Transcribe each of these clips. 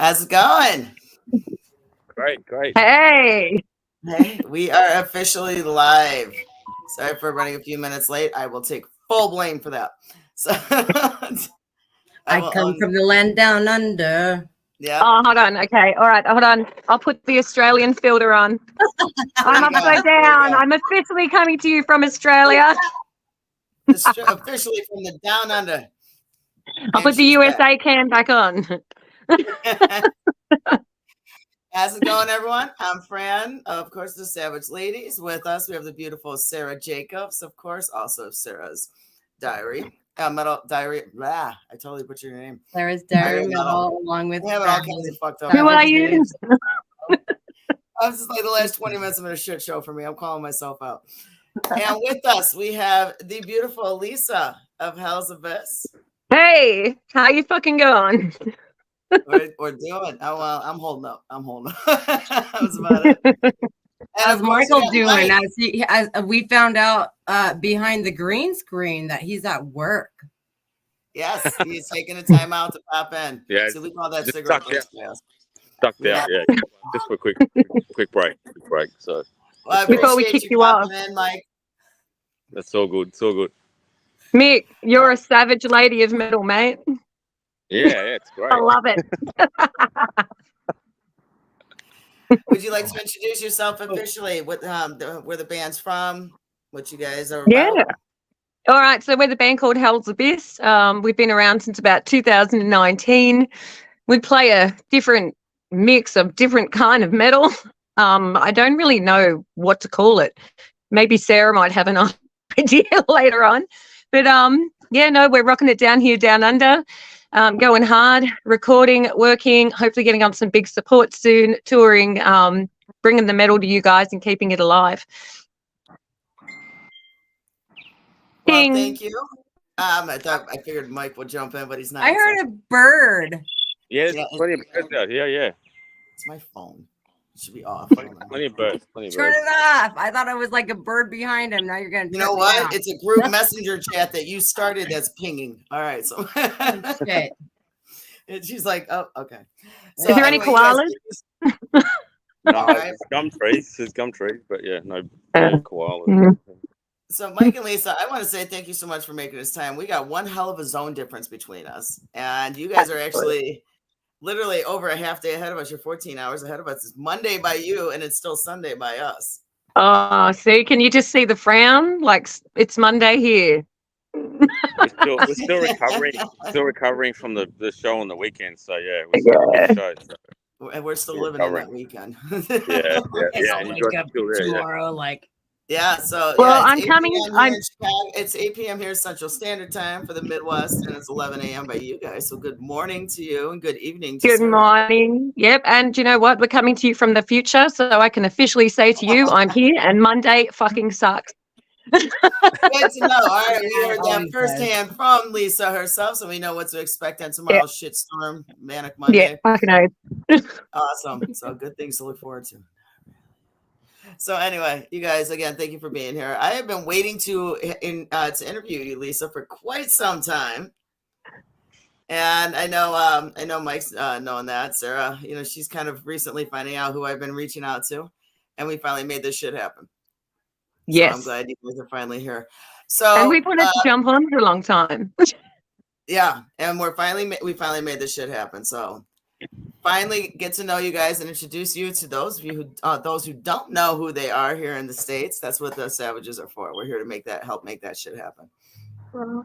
How's it going? Great. Hey, we are officially live. Sorry for running a few minutes late. I will take full blame for that. So I come from the land down under. Yeah. Oh, hold on. Okay. All right. Hold on. I'll put the Australian filter on. I'm upside down. I'm officially coming to you from Australia. Officially from the down under. I'll put the USA can back on. How's it going, everyone? I'm Fran, of course, the Savage Ladies. With us, we have the beautiful Sarah Jacobs, of course, also Sarah's Diary. Metal Diary. Blah, I totally butchered your name. Sarah's Diary Metal, along with. We have all kinds of fucked up. Who are you? I was just like the last 20 minutes have been a shit show for me. I'm calling myself out. And with us, we have the beautiful Lisa of Hellz. Hey, how you fucking going? We're doing. Oh well, I'm holding up. That was about it. How's Michael doing? As we found out behind the green screen that he's at work. Yes, he's taking a time out to pop in. Yeah, so we call that cigarette. Stuck out. Yeah, just for a quick break. So before we kick you off, in, Mike. That's so good. Mick, you're a savage lady of metal, mate. Yeah, it's great. I love it. Would you like to introduce yourself officially? What where the band's from? What you guys are about? Yeah. All right. So we're the band called Hellz. We've been around since about 2019. We play a different mix of different kind of metal. I don't really know what to call it. Maybe Sarah might have an idea later on. But we're rocking it down here, down under. Going hard, recording, working, hopefully getting on some big support soon, touring, bringing the metal to you guys and keeping it alive. Well, thank you. I figured Mike would jump in, but he's not. I heard a bird. Yeah, plenty of birds out here. Yeah. It's my phone. It should be off. Plenty of birds. Turn it off. I thought it was like a bird behind him. Now you're gonna. You know what? It's a group messenger chat that you started that's pinging. All right, so. Okay. And she's like, "Oh, okay." So is there any koalas? No, there's gum trees, but yeah, no koalas. Mm-hmm. So, Mike and Lisa, I want to say thank you so much for making this time. We got one hell of a zone difference between us, and you guys are actually literally over a half day ahead of us. You're 14 hours ahead of us. It's Monday by you, and it's still Sunday by us. Oh, see, can you just see the frown? Like it's Monday here. We're still recovering from the show on the weekend. So yeah, the show, so. And we're still living in that weekend. Yeah. And you wake up tomorrow, like. Yeah, so well, I'm coming. It's 8 p.m. here Central Standard Time for the Midwest, and it's 11 a.m. by you guys. So good morning to you and good evening to you. Good morning. Yep, and you know what? We're coming to you from the future, so I can officially say to you, I'm here, and Monday fucking sucks. Good to know. All right, we heard that firsthand from Lisa herself, so we know what to expect on tomorrow's shitstorm, Manic Monday. Yeah, fucking know. Awesome. So good things to look forward to. So anyway, you guys, again, thank you for being here. I have been waiting to interview you, Lisa, for quite some time. And I know Mike's knowing that. Sarah, she's kind of recently finding out who I've been reaching out to. And we finally made this shit happen. Yes. So I'm glad you guys are finally here. So and we've wanted to jump on for a long time. Yeah, and we finally made this shit happen. So finally get to know you guys and introduce you to those of you those who don't know who they are here in the States. That's what the Savages are for. We're here to help make that shit happen. So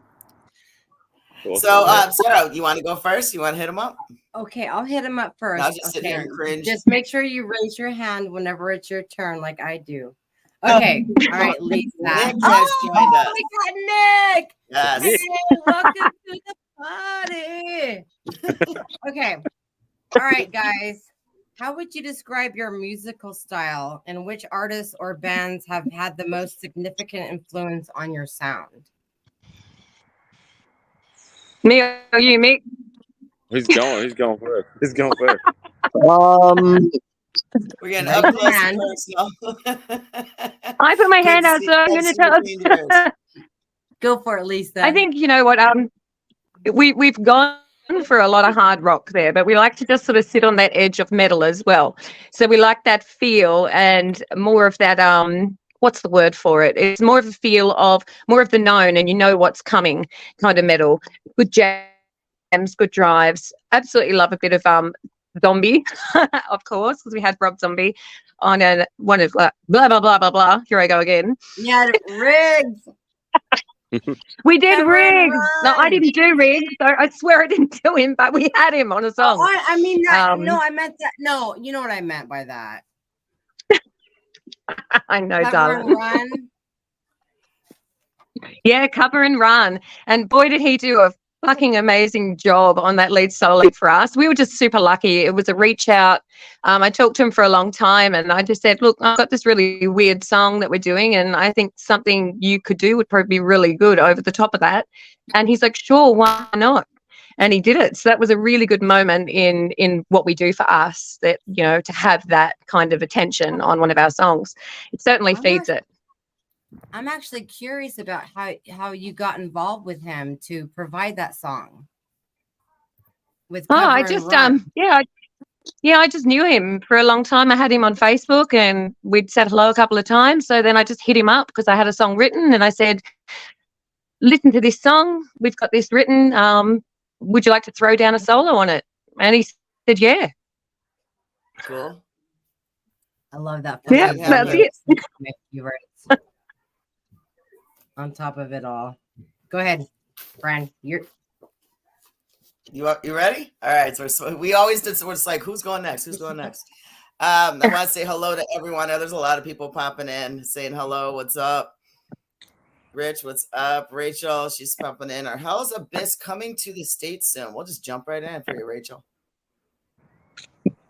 Sarah, you want to go first? You want to hit them up? Okay, I'll hit him up first. I'll just sit here and cringe. Just make sure you raise your hand whenever it's your turn, like I do. Okay, all right, Lisa. Nick just joined us. We got Nick. Yes. Hey, welcome to the party. Okay. All right, guys. How would you describe your musical style, and which artists or bands have had the most significant influence on your sound? Me or you, Mick? Who's going first? We're getting up close and personal. I put my hand out, so I'm going to tell. Go for it, Lisa. I think you know what. We've gone for a lot of hard rock there, but we like to just sort of sit on that edge of metal as well. So we like that feel and more of that what's the word for it? It's more of a feel of more of the known and you know what's coming kind of metal. Good jams, good drives. Absolutely love a bit of Zombie, of course, because we had Rob Zombie on one of blah blah blah blah blah. Here I go again. Yeah, Riggs. We did Never Riggs. No, I run. didn't do Riggs. I swear I didn't do him, but we had him on a song. Oh, I mean, no, I meant that. No, you know what I meant by that. I know, Cover and darling. run. Yeah, cover and run. And boy, did he do a fucking amazing job on that lead solo for us. We were just super lucky. It was a reach out. I talked to him for a long time and I just said, look, I've got this really weird song that we're doing and I think something you could do would probably be really good over the top of that. And he's like, sure, why not? And he did it. So that was a really good moment in what we do for us, that, you know, to have that kind of attention on one of our songs. It certainly feeds it. I'm actually curious about how you got involved with him to provide that song. With I just I just knew him for a long time. I had him on Facebook and we'd said hello a couple of times. So then I just hit him up because I had a song written and I said, listen to this song. We've got this written. Would you like to throw down a solo on it? And he said, yeah. Cool. I love that. Yeah, that's it. On top of it all. Go ahead, Fran. You ready? All right. So we always did. So we're just like, who's going next? Who's going next? I want to say hello to everyone. There's a lot of people popping in, saying hello. What's up? Rich, what's up? Rachel, she's popping in. Our Hellz Abyss coming to the States soon. We'll just jump right in for you, Rachel.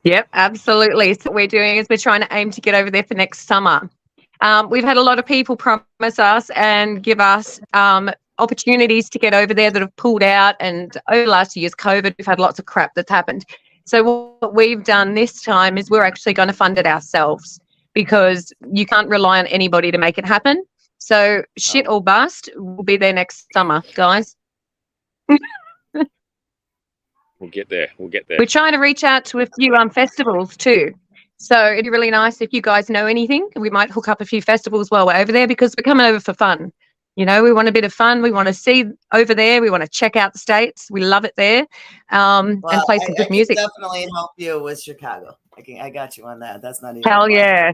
Yep, absolutely. So what we're doing is we're trying to aim to get over there for next summer. We've had a lot of people promise us and give us opportunities to get over there that have pulled out. And over last year's COVID, we've had lots of crap that's happened. So what we've done this time is we're actually going to fund it ourselves because you can't rely on anybody to make it happen. So shit or bust, we'll be there next summer, guys. We'll get there. We're trying to reach out to a few festivals too. So it'd be really nice if you guys know anything. We might hook up a few festivals while we're over there because we're coming over for fun. You know, we want a bit of fun. We want to see over there. We want to check out the States. We love it there, and play some good music. I can definitely help you with Chicago. I got you on that. That's not even hell yeah.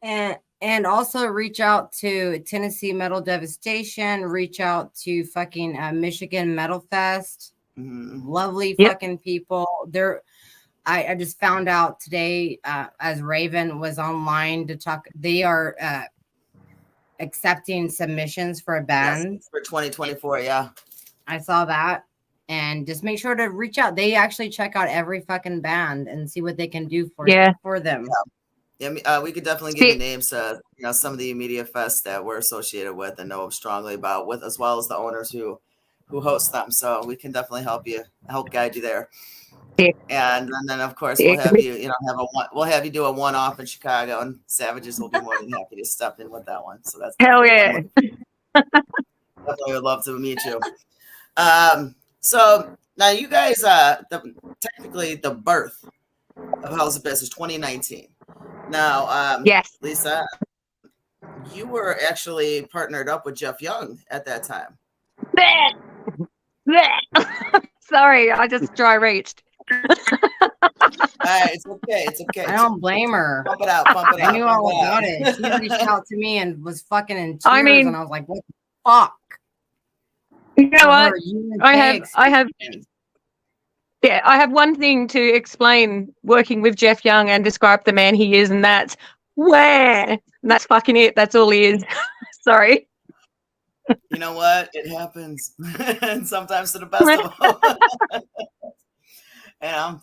And also reach out to Tennessee Metal Devastation. Reach out to fucking Michigan Metal Fest. Mm-hmm. Lovely fucking people. I just found out today as Raven was online to talk. They are accepting submissions for a band for 2024. Yeah, I saw that, and just make sure to reach out. They actually check out every fucking band and see what they can do for them. Yeah, we could definitely give you names to some of the immediate fests that we're associated with and know strongly about, with as well as the owners who host them. So we can definitely help guide you there. Yeah. And then of course we'll have you we'll have you do a one-off in Chicago, and Savages will be more than happy to step in with that one. So that's hell yeah. Definitely would love to meet you. So now you guys, technically the birth of Hellz Abyss is 2019. Now, yes, Lisa, you were actually partnered up with Jeff Young at that time. Sorry, I just dry reached. It's okay. I don't blame her. Pump it out. I knew all about it. She reached out to me and was fucking in tears, and I was like, "What the fuck?" You know what? I have one thing to explain working with Jeff Young and describe the man he is, and that's where. And that's fucking it. That's all he is. Sorry. You know what? It happens, and sometimes to the best of them.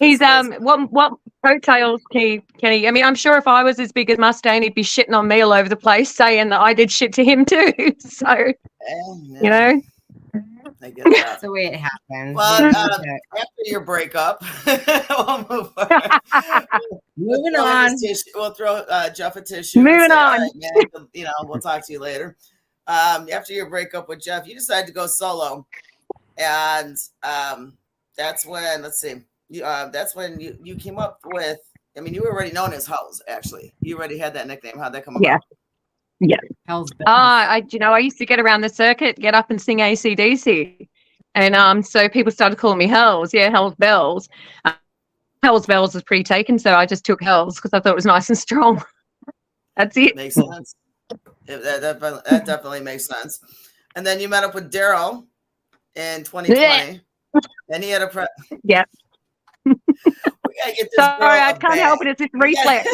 He's what coattails can he? I mean, I'm sure if I was as big as Mustaine, he'd be shitting on me all over the place, saying that I did shit to him too. So, you know. I get that. That's the way it happens. Well, after your breakup, we'll move Moving on. We'll throw Jeff a tissue. Moving on. Right, man, we'll talk to you later. After your breakup with Jeff, you decided to go solo, and that's when, let's see, that's when you came up with, I mean, you were already known as Hellz, actually. You already had that nickname. How'd that come about? Yeah. Hellz. I used to get around the circuit, get up and sing AC/DC. And so people started calling me Hellz. Yeah, Hellz Bells. Hellz Bells was pretty taken, so I just took Hellz because I thought it was nice and strong. That's it. Makes sense. That definitely makes sense. And then you met up with Daryl in 2020. And he had a Yeah. We gotta get this Sorry, I girl can't help it. It's this reflex.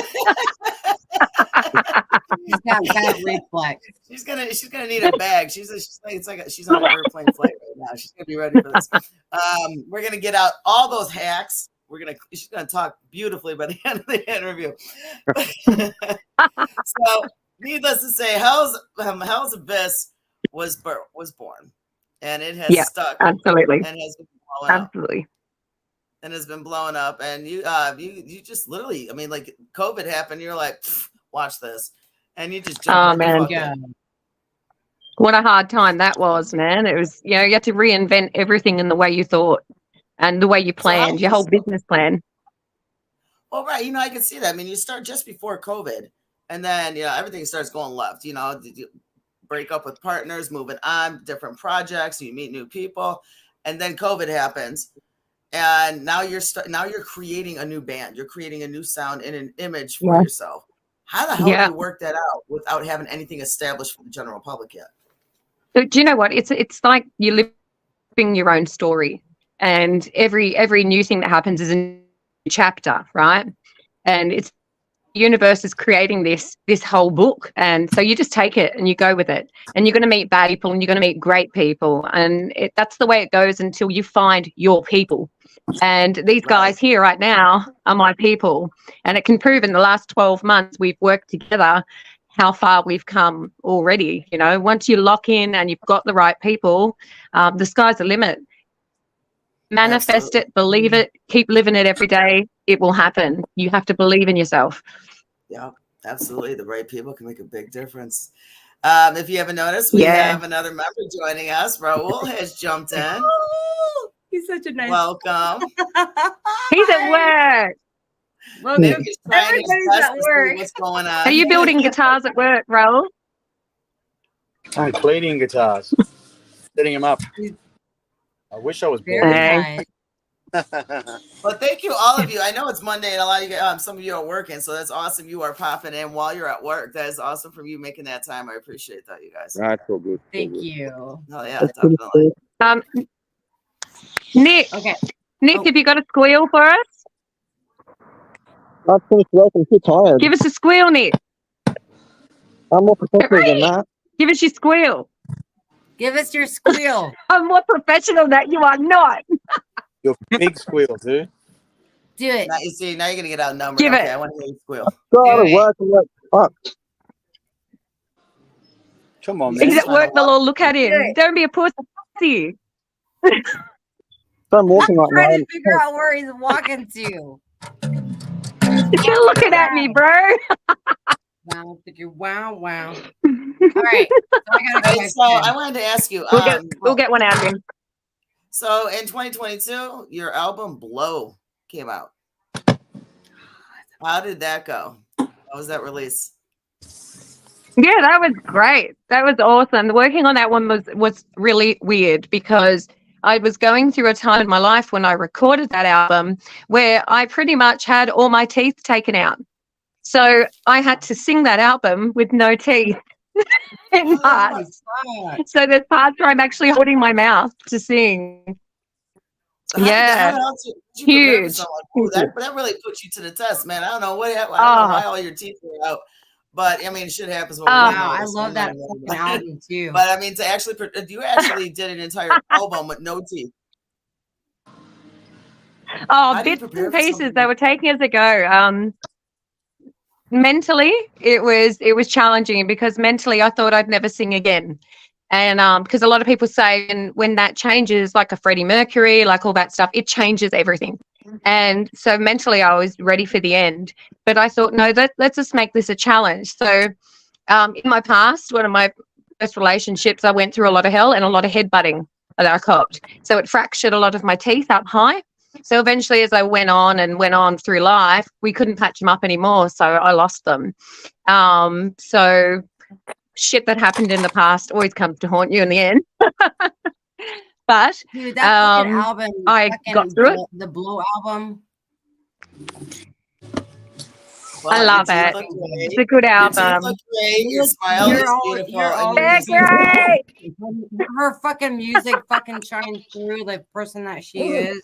She's got bad reflex. She's gonna need a bag. She's on an airplane flight right now. She's gonna be ready for this. We're gonna get out all those hacks. She's gonna talk beautifully by the end of the interview. So, needless to say, Hellz Abyss was born, and it has stuck. Absolutely. And has been blowing up. Absolutely. And has been blowing up. And you just literally, I mean, like COVID happened, you're like, watch this, and you just jumped. Oh man, what a hard time that was, man. It was, you had to reinvent everything in the way you thought and the way you planned, your whole business plan. Well, right, I can see that. I mean, you start just before COVID, and then everything starts going left. You break up with partners, moving on, different projects, you meet new people, and then COVID happens. And now you're creating a new band. You're creating a new sound and an image for yourself. How the hell do you work that out without having anything established for the general public yet? So, do you know what? It's like you're living your own story, and every new thing that happens is a new chapter, right? And it's the universe is creating this whole book, and so you just take it and you go with it, and you're going to meet bad people and you're going to meet great people, and that's the way it goes until you find your people. And these guys here right now are my people, and it can prove in the last 12 months we've worked together how far we've come already. Once you lock in and you've got the right people, the sky's the limit. Manifest it, believe it, keep living it every day. It will happen. You have to believe in yourself. Yeah, absolutely. The right people can make a big difference. If you haven't noticed, we have another member joining us. Raul has jumped in. Oh, he's such a nice. Welcome. He's at work. Well, Everybody's at work. What's going on? Are you building guitars at work, Raul? I'm cleaning guitars, setting them up. I wish I was Very bored. nice. Well, thank you, all of you. I know it's Monday, and a lot of you, some of you are working, so that's awesome. You are popping in while you're at work. That is awesome from you making that time. I appreciate that, you guys. That's so good. Thank you. Oh yeah, definitely. Nick. Okay. Nick, have you got a squeal for us? I finished work. I'm too tired. Give us a squeal, Nick. I'm more professional than that. Give us your squeal. Give us your squeal. I'm more professional than you are not. Your big squeal, dude. Do it. Now, you see, now you're gonna get outnumbered. Give Okay, it. I want to hear you squeal. Go out of work and work. Fuck. Come on, man. He's at work, they'll all look at him. Don't be a pussy. So I'm walking right Trying now. to figure out where he's walking to. You're looking at me, bro. Wow. All right. So I got a Hey, question. so I wanted to ask you. We'll get one out of him. So in 2022, your album "Blow" came out. How did that go? How was that release? Yeah, that was great. That was awesome. Working on that one was really weird because I was going through a time in my life when I recorded that album where I pretty much had all my teeth taken out. So I had to sing that album with no teeth in parts. So there's parts where I'm actually holding my mouth to sing. How Yeah. did you prepare for Huge. something like that? That really puts you to the test, man. I don't know why all your teeth were out, but I mean, shit happens. Wow, I love that fucking album too. But I mean, you actually did an entire album with no teeth. Oh, How do you bits prepare and for pieces. something They were taking as a go. Mentally, it was challenging because mentally I thought I'd never sing again. And because a lot of people say when that changes, like a Freddie Mercury, like all that stuff, it changes everything. And so mentally I was ready for the end. But I thought, no, let's just make this a challenge. So in my past, one of my first relationships, I went through a lot of hell and a lot of headbutting. that I copped. So it fractured a lot of my teeth up high. So eventually, as I went on through life, we couldn't patch them up anymore. So I lost them. So shit that happened in the past always comes to haunt you in the end. But dude, that fucking album, I got through it. The Blow album. Well, I love it. It's a good Your teeth album. look great. Your smile is beautiful. and your always music- great. Her fucking music fucking shines through the person that she is.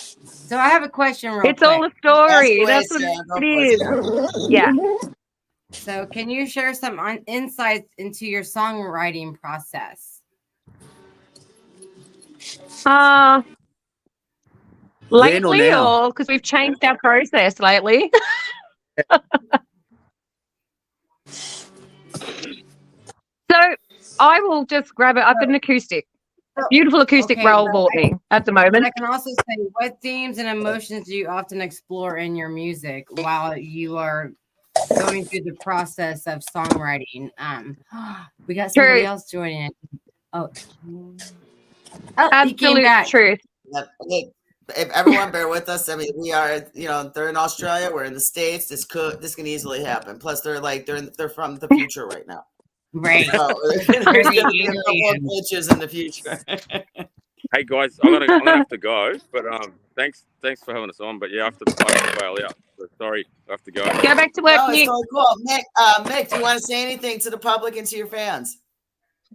So I have a question real It's quick. all a story. Ask That's away, what Sarah. Go it for is. Yeah. So can you share some insights into your songwriting process? Lately, now? or because we've changed our process lately. So I will just grab it. I've got an acoustic, a beautiful acoustic roll bought me at the But moment. I can also say, what themes and emotions do you often explore in your music while you are going through the process of songwriting? We got somebody else joining. Oh, he came back. Truth. Hey, if everyone bear with us, I mean, we are, they're in Australia, we're in the States. This can easily happen. Plus, they're from the future right now. Right. So there's going to be a couple of glitches in the future. Hey guys, I'm gonna have to go, but thanks for having us on. But yeah, I have to bail out. So sorry, I have to go. Go back to work, No, it's Nick. totally cool. Mick, do you want to say anything to the public and to your fans?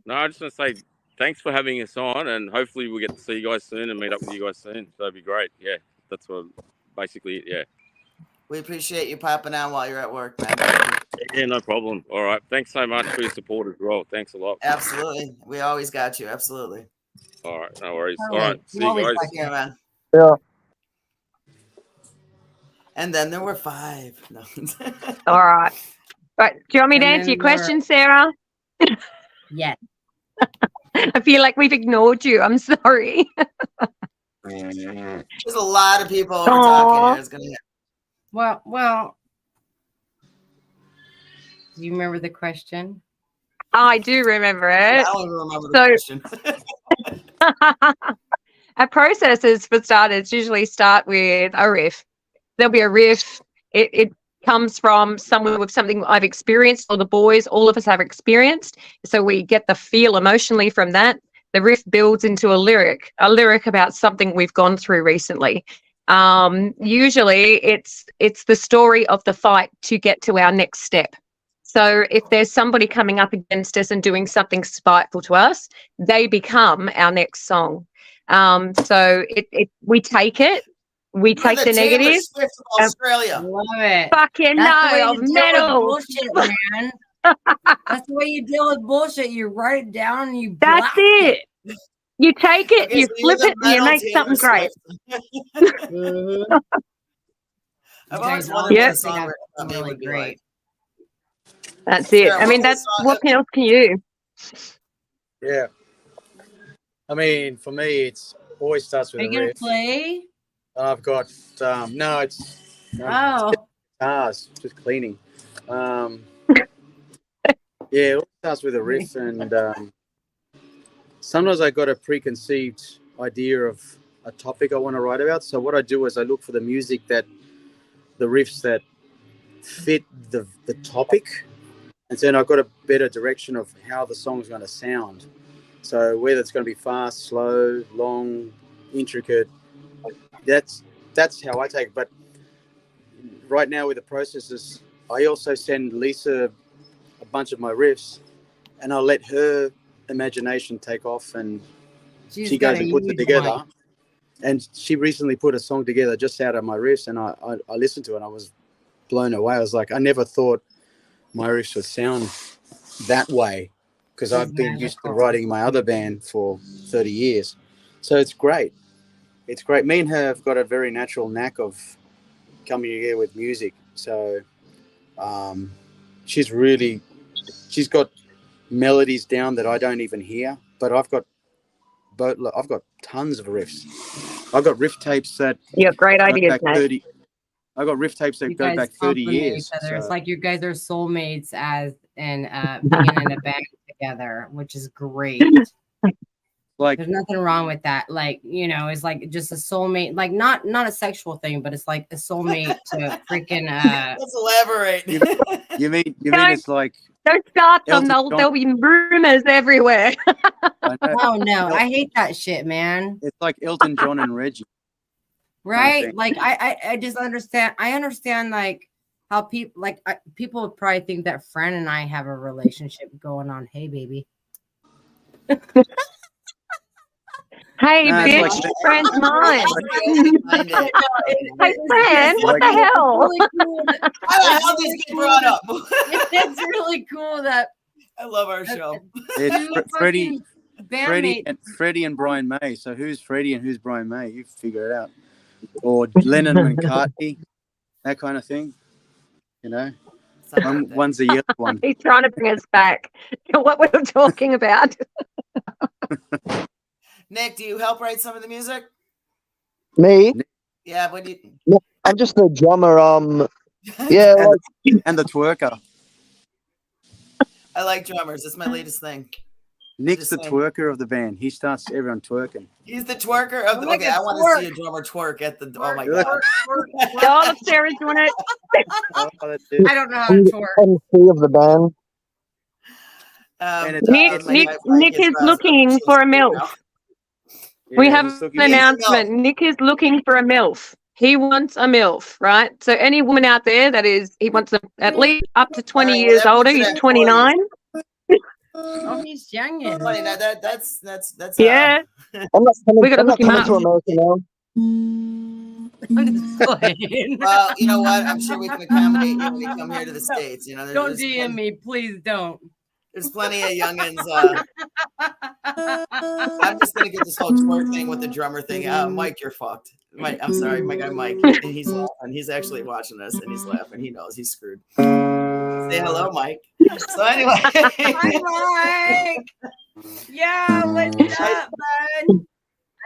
No, I just want to say thanks for having us on, and hopefully we'll get to see you guys soon and meet up with you guys soon. So that'd be great. Yeah, that's what basically it. Yeah. We appreciate you popping on while you're at work, man. Yeah, no problem. All right. Thanks so much for your support as well. Thanks a lot. Absolutely. We always got you. Absolutely. All right. No worries. All right. See you guys. Take care, man. Yeah. And then there were 5. No. All right. Right. Do you want me to answer your question, Sarah? Yes. I feel like we've ignored you. I'm sorry. There's a lot of people over talking here. It's gonna Well, do you remember the question? I do remember it. I don't even remember the question. Our processes for starters usually start with a riff. There'll be a riff. It comes from somewhere with something I've experienced, or the boys, all of us have experienced. So we get the feel emotionally from that. The riff builds into a lyric about something we've gone through recently. Usually it's the story of the fight to get to our next step. So if there's somebody coming up against us and doing something spiteful to us, they become our next song. So we take it. We take the negative. Swift of Australia. Love it. Fucking no, metal. Bullshit, man. That's the way you deal with bullshit. You write it down and you That's blast it. You take it, Okay, you so flip you're it, and you the make metal something great. Mhm. I've You always guys wondered all what a think song I'm me really would be great. like. That's it. Sarah, I mean, what that's song- what else can you? Yeah. I mean, for me, it's always starts with Are a you gonna riff. play? I've got no, it's Oh, guitars, just cleaning. Yeah, it all starts with a riff, and sometimes I got a preconceived idea of a topic I want to write about. So what I do is I look for the music the riffs that fit the topic, and then I've got a better direction of how the song's going to sound. So whether it's going to be fast, slow, long, intricate, that's how I take it. But right now with the processes, I also send Lisa a bunch of my riffs, and I'll let her imagination take off, and she goes and puts it together. And she recently put a song together just out of my riffs, and I listened to it and I was blown away. I was like, I never thought my riffs would sound that way, because I've been used to writing my other band for 30 years. So it's great. It's great. Me and her have got a very natural knack of coming here with music. So she's got melodies down that I don't even hear, but I've got tons of riffs. I've got riff tapes that great ideas, mate. I got riff tapes that go back 30 years. So. It's like you guys are soulmates as in being in a band together, which is great. Like There's nothing wrong with that. Like, you know, it's like just a soulmate, like not a sexual thing, but it's like a soulmate to freaking Let's elaborate. you mean Don't- it's like Don't start them. Elton John. There'll be rumors everywhere. I know, oh no, I hate that shit, man. it's like Elton John and Reggie. Right? thing. Like I just understand. I understand like how people like people would probably think that Fran and I have a relationship going on. Hey, baby. Hey, Nah, it's bitch, like- friend's mine. Find it. Hey, Fran, what the hell? Really cool that, How the hell did this get brought up? it's really cool that I love our show. It's two Freddie, fucking Freddie, bandmates. Freddie and Brian May. So who's Freddie and who's Brian May? You figure it out. Or Lennon and McCartney, that kind of thing. You know, Something like that. one's a yellow one. He's trying to bring us back to what we were talking about. Nick, do you help write some of the music? Me? Yeah, what do you? I'm just the drummer. Yeah, And, like, and the twerker. I like drummers. It's my latest thing. Nick's the Just saying. twerker of the band. He starts everyone twerking. He's the twerker of the. Like Okay, a I want twerk. to see a drummer twerk at the. Oh my Twerk, god. All of Sarah's doing it. Oh, that's it. I don't know how to I'm the twerk. MC of the band. And it's- Nick, my- Nick, my Nick kids is are- looking for a MILF. We Yeah, have he's looking an for- announcement. Nick is looking for a MILF. He wants a MILF, right? So any woman out there that is, he wants them at least up to 20 All right, years well, that older. puts it He's at 29. Oh, he's youngin. Funny, now that's Yeah. I'm not coming, We gotta I'm not look him coming up. to America now. I'm just playing. Well, you know what? I'm sure we can accommodate you when we come here to the States. You know, Don't DM me, please don't. There's plenty of youngins. I'm just gonna get this whole twerk thing with the drummer thing. Mike, you're fucked. Mike, I'm sorry, my guy Mike. He's laughing. He's actually watching this and he's laughing. He knows he's screwed. Say hello, Mike. So anyway, Hi, Mike. Yeah, what's up, bud?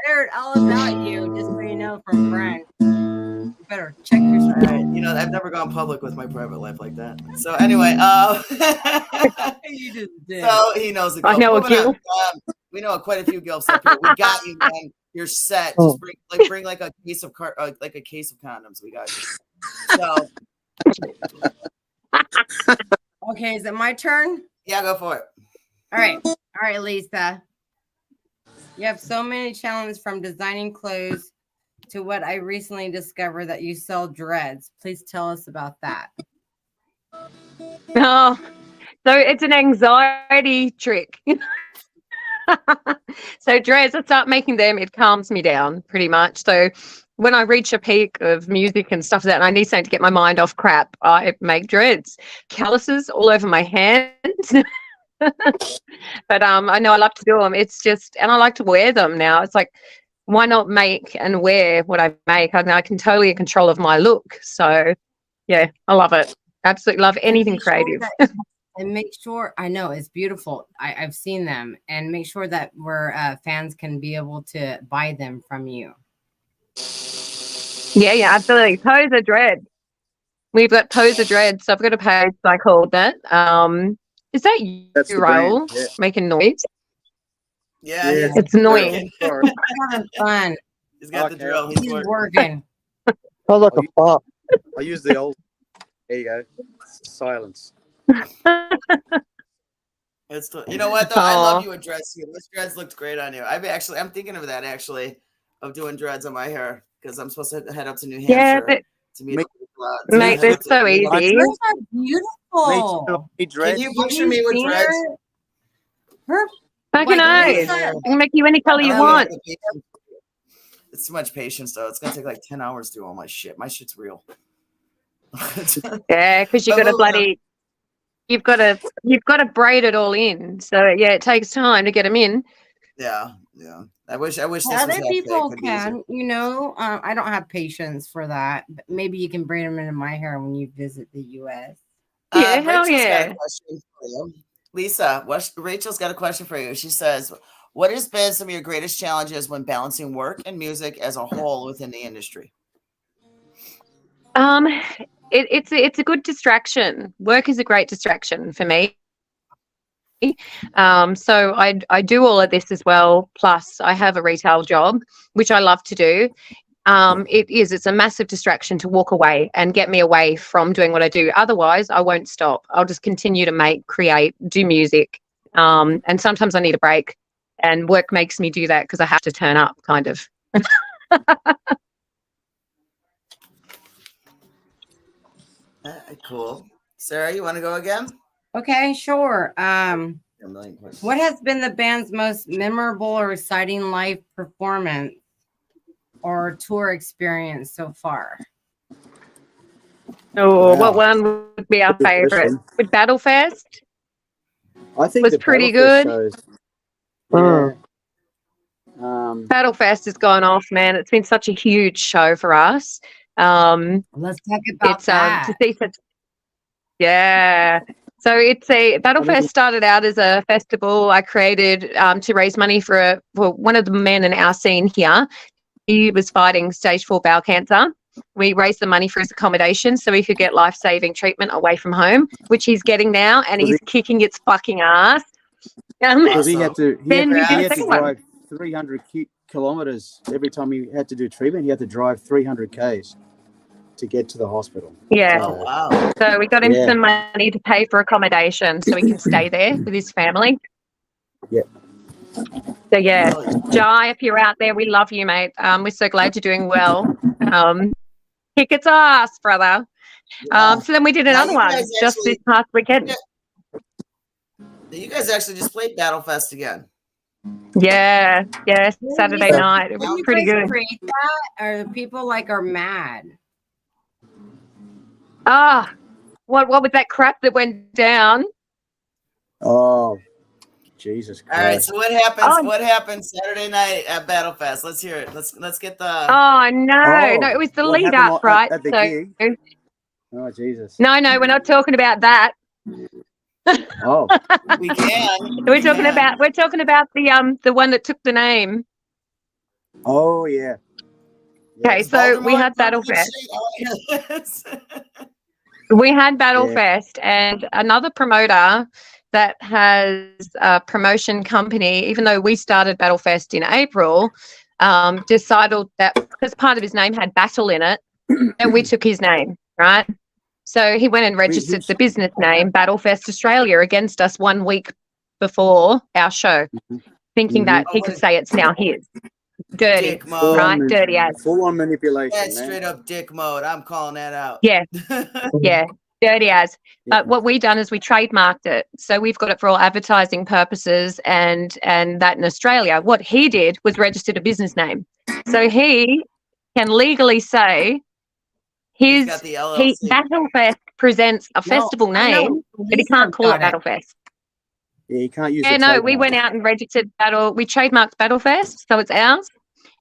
I heard all about you, just so you know, from Brian. You better check all yourself. right, you know I've never gone public with my private life like that. So anyway, You just did. so he knows the. I know a Moving on. Gil. We know quite a few gilfs up here. We got you, man. You're set. Just bring like a case of like a case of condoms. We got you. So Okay, is it my turn? yeah, go for it. All right, Lisa. You have so many challenges from designing clothes to what I recently discovered that you sell dreads. Please tell us about that. Oh, so it's an anxiety trick. So dreads, I start making them, it calms me down pretty much. So when I reach a peak of music and stuff like that, and I need something to get my mind off crap, I make dreads. Calluses all over my hands. But I know I love to do them. It's just, and I like to wear them now. It's like, why not make and wear what I make? I can totally in control of my look. So yeah, I love it. Absolutely love anything Make sure creative. that- and make sure, I know it's beautiful. I've seen them, and make sure that where fans can be able to buy them from you. Yeah, absolutely. Poser Dread. We've got Poser Dread. So I've got a page I called that. Is that you, That's the Raoul, brand, yeah. making noise? Yeah, Yeah. he's It's annoying. Sorry. Having fun. he's got the Okay. drill. He's He's working. working. Sounds like a fart. I use the old. There you go. Silence. It's you know what though? I love Aw. you with dreads too. Those dreads looked great on you. I'm thinking of that actually, of doing dreads on my hair because I'm supposed to head up to New Hampshire Yeah, but to meet. mate, they're so easy. Those are Me beautiful. too. Hey, Can Dread. you picture me with seen dreads? her? Fucking Like, oath. Lisa- I can make you any color you I don't want. have the patience. It's too much patience though. It's gonna take like 10 hours to do all my shit. My shit's real. Yeah, because you But got to moving on. bloody, you've got to braid it all in. So yeah, it takes time to get them in. Yeah. I wish this was Other half people baked. It'd be easier. can, you know. I don't have patience for that. But maybe you can braid them into my hair when you visit the U.S. Yeah, hell Rachel's got yeah. a question for you. Lisa, Rachel's got a question for you. She says, what has been some of your greatest challenges when balancing work and music as a whole within the industry? It's a good distraction. Work is a great distraction for me. So I do all of this as well. Plus, I have a retail job, which I love to do. It's a massive distraction to walk away and get me away from doing what I do. Otherwise, I won't stop. I'll just continue to make, create, do music. And sometimes I need a break, and work makes me do that because I have to turn up, kind of. Cool. Sarah, you want to go again? Okay, sure. A million questions. What has been the band's most memorable or exciting live performance or tour experience so far? Oh, Wow. what one would be our Good favourite? question. With BATTLEFest? I think Was the pretty BATTLEFest good. shows. Mm. BATTLEFest has gone off, man. It's been such a huge show for us. Let's talk about It's that. to see such. Yeah. So it's a BATTLEFest started out as a festival I created to raise money for one of the men in our scene here. He was fighting stage 4 bowel cancer. We raised the money for his accommodation so he could get life-saving treatment away from home, which he's getting now, and he's kicking its fucking ass. Because he had to, Then we did the to second one. drive 300 kilometers every time he had to do treatment. He had to drive 300 k's to get to the hospital. Yeah. Oh, wow. So we got him Yeah. some money to pay for accommodation so he can stay there with his family. Yeah. So yeah, Jai, if you're out there, we love you, mate. We're so glad you're doing well. Kick its ass, brother. Yeah. So then we did Now, another you one guys just actually- this past weekend. You guys actually just played BattleFest again. Yeah, Saturday Yeah. night. It When was you pretty guys good. create that, or the people are mad? Ah, what was that crap that went down? Oh, Jesus Christ. All right, so what happens? Oh. What happened Saturday night at BattleFest? Let's hear it. Let's get the. Oh no, it was the what lead happened up, right? at the gig? Oh, Jesus. No, we're not talking about that. Oh, We can. We're talking about the one that took the name. oh yeah. Okay, Is so we Voldemort had coming BattleFest. to see- Oh, yes. We had BattleFest, and another promoter that has a promotion company, even though we started BattleFest in April, decided that because part of his name had battle in it, that we took his name, right? So he went and registered the business name BattleFest Australia against us 1 week before our show, thinking that he could say it's now his. Dirty, Dick mode. right? Dirty as. Full on manipulation, That's man. straight up dick mode. I'm calling that out. Yeah. Yeah, dirty as. But what we done is we trademarked it. So we've got it for all advertising purposes and that in Australia. What he did was registered a business name. So he can legally say He's got the LLC. BattleFest presents a festival name, but he can't call it BattleFest. Yeah, you can't use Yeah, the no, we trademark. went out and registered we trademarked BattleFest, so it's ours.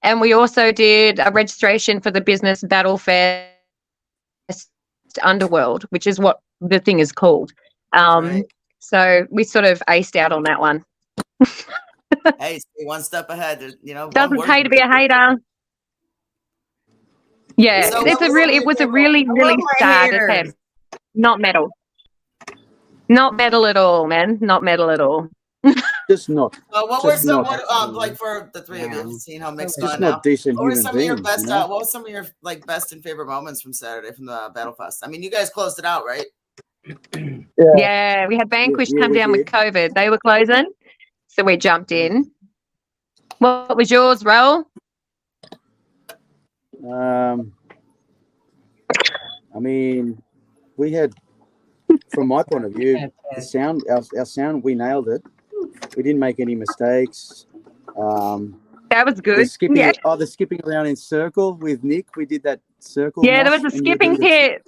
And we also did a registration for the business BattleFest Underworld, which is what the thing is called. Right. So we sort of aced out on that one. Hey, stay one step ahead. One Doesn't word pay to be a can- hater. Yeah, So it was a really my sad haters. attempt. Not metal. Not metal at all, man. Not metal at all. Just not. what were Just some not- like for the three of you, seeing how mixed Just on now? not decent What were human some of your beings. best? You know? What was some of your best and favorite moments from Saturday from the BattleFest? I mean, you guys closed it out, right? Yeah, we had Vanquish Yeah, come we down with did. COVID. They were closing, so we jumped in. What was yours, Ro? I mean, we had, from my point of view, the sound, our sound, we nailed it. We didn't make any mistakes. That was The good. skipping, Yeah, the skipping around in circle with Nick. We did that circle. yeah, there was mosh, a and you were skipping doing the- pit.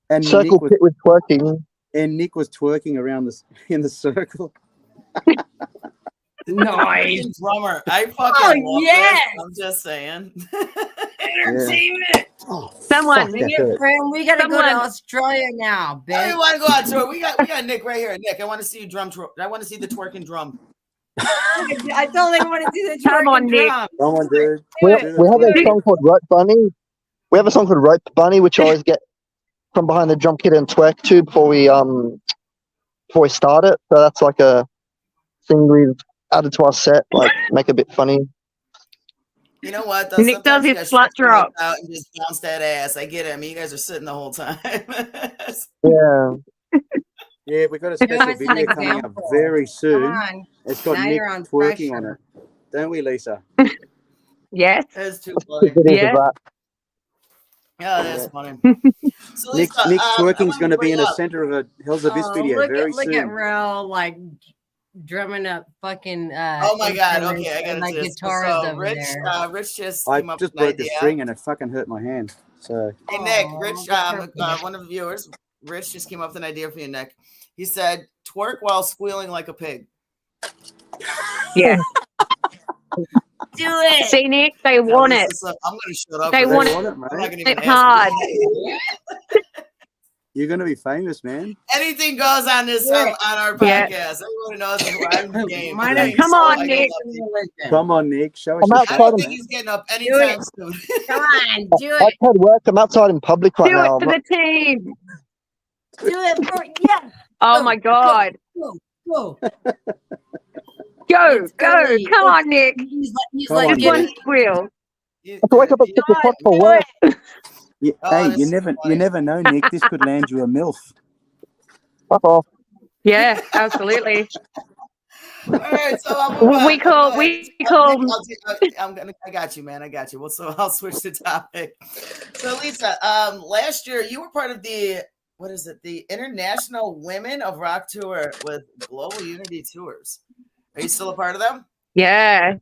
And Circle pit with twerking. Nick was twerking around in the circle. Nice. Fucking drummer. I fucking love yes. this. I'm just saying. Entertainment. Oh, Someone- fuck, Dang that it, hurt. friend. We gotta go to Someone- Australia now, I bitch. want to go on tour. We got Nick right here. Nick, I want to see you drum. I want to see the twerking drum. I totally want to do the Come on, twerking Nick. drum. Come on, dude. We Do have it. a song called Rope Bunny. We have a song called Rope Bunny, which I always get from behind the drum kit and twerk to before we start it. So that's like a thing we've added to our set, like make it a bit funny. You know what? Though, Nick does sometimes you his guys slut stretch your legs drop. out and just bounce that ass. I get it. I mean, you guys are sitting the whole time. Yeah. Yeah, we've got a special us an video coming up example. very Come soon. on. It's got Now Nick you're on twerking on pressure. it. Don't we, Lisa? Yes. That's too Good funny. videos Yeah. of that. Yeah, that's funny. So Nick's Lisa, I twerking's wanted going to be bring in the up- center of a Hell's Abyss Oh, video very look at soon. real like drumming up fucking. Oh my god! instruments Okay, I and, gotta like do this. guitars So over Rich, there. Rich just I came up just with an broke the idea. string and it fucking hurt my hand. So Hey Nick, Aw, Rich, that's so one of the viewers, Rich just came up with an idea for you, Nick. He said, "Twerk while squealing like a pig." Yeah. Do it. See, Nick, they want Lisa, it. so I'm gonna shut up. They for want this. it, I'm not mate. gonna even It ask hard. you. You're going to be famous, man. Anything goes on this Yeah. on our Yeah. podcast. Everyone knows I'm game. Might I'm have- Come so on, I Nick. love you. Come on, Nick. Show us I'm your I outside don't stuff, think man. he's getting up anytime soon. Come on, do I've it. had work. I'm outside in public right Do now. it for the team. Do it for yeah. Oh Go, my God. Go. Go, It's go. early. Come on, Nick. He's Come like on, Just getting one squeal. You- I have to wake up at 6 o'clock for work. Oh, Hey, that's you so never funny. know, Nick. This could land you a MILF. Fuck off. Yeah, absolutely. All right, so I'll move on. We call. I got you, man. I got you. Well, so I'll switch the topic. So, Lisa, last year you were part of the the International Women of Rock Tour with Global Unity Tours. Are you still a part of them? Yeah,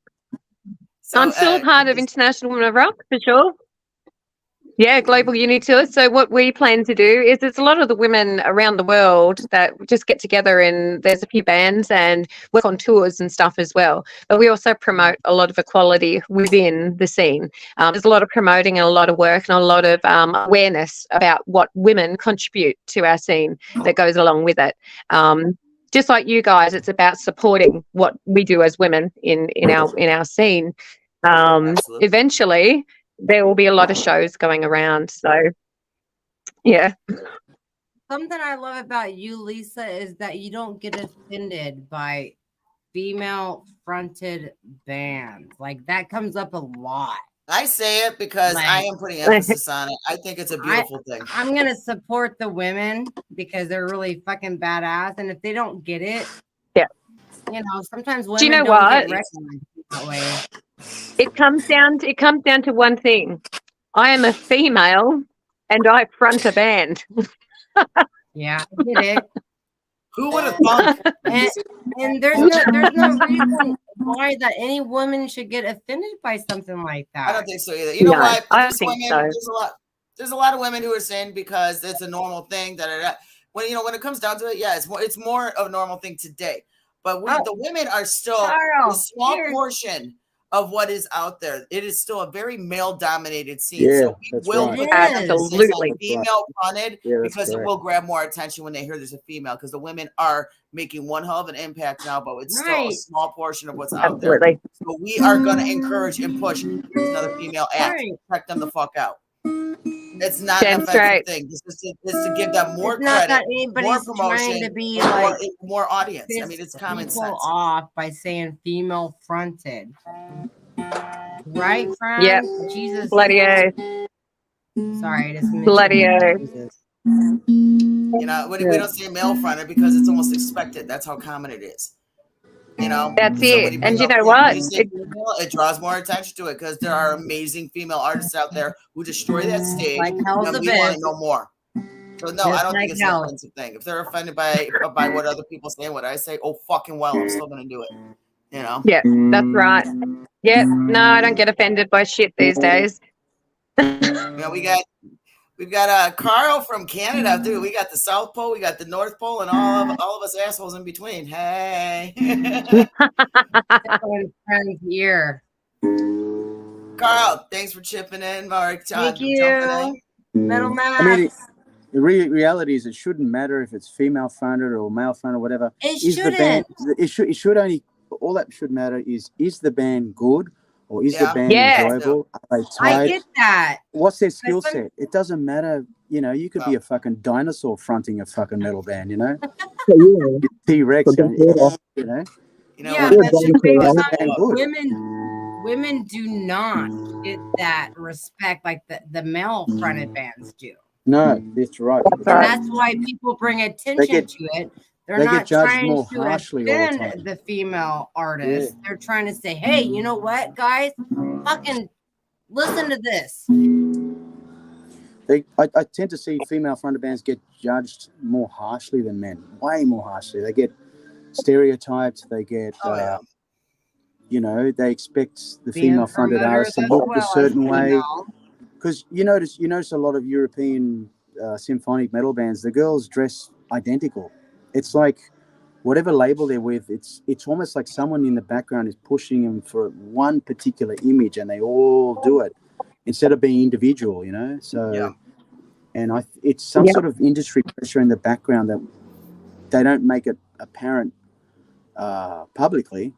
So, I'm still a part of International Women of Rock for sure. Yeah, Global Unity Tour. So what we plan to do is there's a lot of the women around the world that just get together and there's a few bands and work on tours and stuff as well. But we also promote a lot of equality within the scene. There's a lot of promoting and a lot of work and a lot of awareness about what women contribute to our scene that goes along with it. Just like you guys, it's about supporting what we do as women in our scene. Absolutely. Eventually there will be a lot of shows going around. So, yeah. Something I love about you, Lisa, is that you don't get offended by female-fronted bands. Like that comes up a lot. I say it because I am putting emphasis on it. I think it's a beautiful thing. I'm gonna support the women because they're really fucking badass, and if they don't get it, yeah, you know, sometimes women do you know don't what? get recognized that way. It comes down to one thing. I am a female and I front a band. Yeah, I get it. Who would have thought? And there's no reason why that any woman should get offended by something like that. I don't think so either. You know No, what? I There's think women, so. there's a lot of women who are saying because it's a normal thing. When when it comes down to it, yeah, it's more of a normal thing today. But the women are still a small portion of what is out there. It is still a very male-dominated scene. Yeah, so we that's will right. put Absolutely. female-fronted because it correct. will grab more attention when they hear there's a female. Because the women are making one hell of an impact now, but it's still a small portion of what's out there. Absolutely. So we are going to encourage and push. There's another female act. Check them the fuck out. It's not an Damn offensive straight. thing. This is to give them more It's not credit, that more anybody's promotion, trying to be more, like more audience. I piss mean, it's common people sense. off by saying female fronted. Right, Fran? Yep. Jesus. Bloody oath. Sorry, I just mentioned Bloody oath. Jesus. You know, we don't say male fronted because it's almost expected. That's how common it is. You know, That's so it. when And you bring know up what? when you say female, it draws more attention to it because there are amazing female artists out there who destroy that stage, Like Hellz and we Abyss. want to know more. So no, Just I don't like think it's an Hellz. offensive thing. If they're offended by what other people say and what I say, oh fucking well, I'm still gonna do it. You know. Yeah, that's right. Yep. No, I don't get offended by shit these days. You know, we've got Carl from Canada, dude. We got the South Pole, we got the North Pole, and all of us assholes in between. Hey, Friend's ear. Carl, thanks for chipping in, Mark. Thank jumping you. in. Metal Max. I mean, the reality is it shouldn't matter if it's female fronted or male fronted or whatever. It Is shouldn't. the band? It should only. All that should matter is the band good or is the band Yeah. enjoyable? Are they I tight? get that. What's their skill Listen. set? It doesn't matter. You know, you could be a fucking dinosaur fronting a fucking metal band. You know, Yeah. T-Rex. But You know. You know, Yeah, We're but going the to same run. time, And good. women do not get that respect like the male fronted bands do. No, that's right. And that's why people bring attention to it. They're they not get judged trying more to harshly all the offend time. the female artists. They're trying to say, hey, you know what, guys? Fucking listen to this. I tend to see female fronted bands get judged more harshly than men, way more harshly. They get stereotyped. They get, they expect the female fronted artist to look a certain way. Because you notice a lot of European symphonic metal bands, the girls dress identical. It's like whatever label they're with, it's almost like someone in the background is pushing them for one particular image, and they all do it instead of being individual. So. And it's some sort of industry pressure in the background that they don't make it apparent publicly,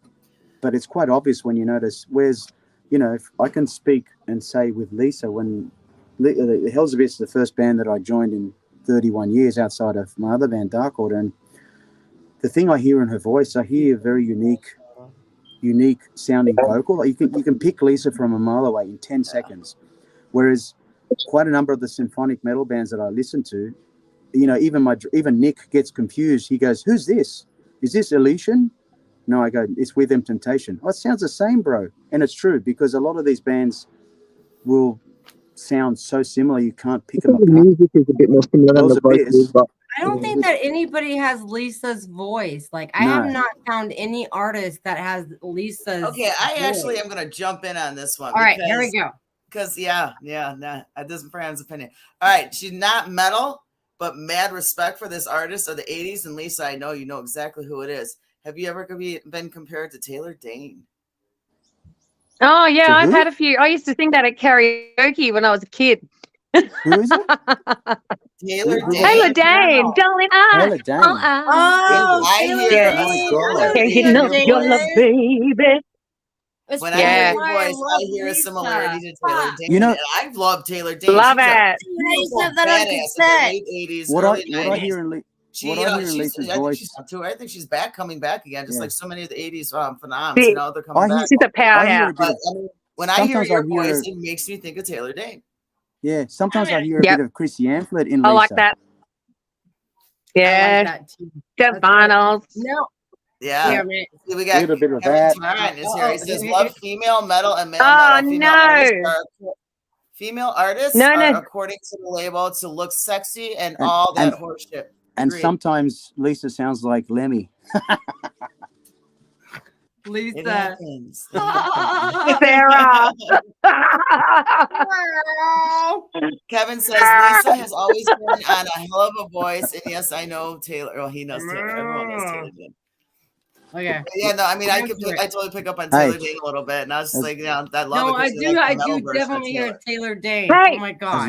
but it's quite obvious when you notice. Whereas, if I can speak and say with Lisa, when the Hellz is the first band that I joined in 31 years outside of my other band, Dark Order, and the thing I hear in her voice, I hear a very unique sounding vocal. Like you can pick Lisa from a mile away in 10 seconds, whereas quite a number of the symphonic metal bands that I listen to, even Nick gets confused. He goes, "Who's this? Is this Elysian?" No, I go, "It's With Them Temptation." Oh, it sounds the same, bro. And it's true, because a lot of these bands will sound so similar you can't pick them The apart. music is a bit more similar than the vocals, but I don't think that anybody has Lisa's voice. Like, I have not found any artist that has Lisa's Okay, I voice. actually am going to jump in on this one. All right, here we go. Because, that doesn't Fran's opinion. All right, she's not metal, but mad respect for this artist of the 80s. And Lisa, I know you know exactly who it is. Have you ever been compared to Taylor Dane? Oh, yeah, I've had a few. I used to sing that at karaoke when I was a kid. Who is it? Taylor Dane. Taylor Dane, darling. Taylor Dane. Oh, Taylor Dane. Can't get enough your love, baby. When I hear your voice, I hear a similarity to Taylor Dane. And I love Taylor Dane. Love it. Late 80s, early 90s. What I hear in Lisa's voice, I think she's coming back again, just like so many of the 80s phenoms. They're coming back. She's a powerhouse. When I hear your voice, it makes me think of Taylor Dane. Yeah, sometimes I hear a bit of Chrissy Amphlett in Lisa. I like that. Yeah, I like that too. the finals. No. Yeah, we got a bit of Kevin that. Tarrant is here. He says, "Love female metal and male metal. Female artists are, according to the label, to look sexy and all that horseshit." And sometimes Lisa sounds like Lemmy. Lisa. Sarah. Kevin says Lisa has always been on a hell of a voice, and yes, I know Taylor. Well, he knows Taylor. Everyone knows Taylor Dane. Okay. Yeah, no, I mean, I totally pick up on Taylor Dane a little bit, and I was just like, that love. No, I do definitely hear Taylor Dane. Hey. Oh my god.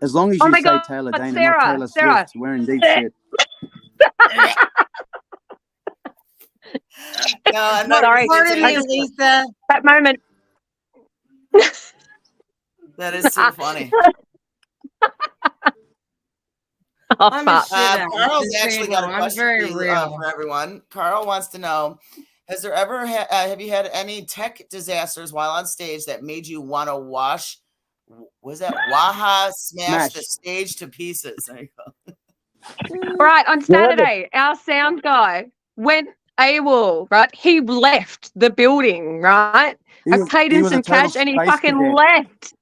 As long as you say Taylor Dane and not Taylor Swift, we're in deep shit. No, I'm not. Sorry. Pardon me, Lisa. That moment. That is so funny. Carl's actually got a question for everyone. Carl wants to know: has there ever have you had any tech disasters while on stage that made you want to watch? Was that Waha smash the stage to pieces? There you go. Right, on Saturday, our sound guy went AWOL, right? He left the building, right? I paid him some cash and he fucking left.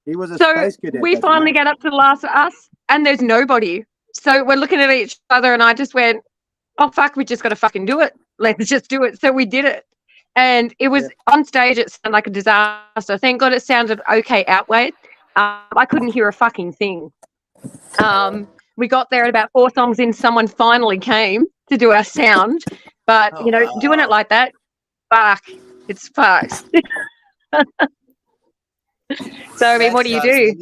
He was a so space cadet. We finally get up to the last of us and there's nobody. So we're looking at each other and I just went, oh, fuck, we just got to fucking do it. Let's just do it. So we did it. And it was on stage, it sounded like a disaster. Thank God it sounded okay outweighed. I couldn't hear a fucking thing. We got there at about 4 songs in, someone finally came to do our sound. But, doing it like that, fuck, it's fucked. So, I mean, what do you do?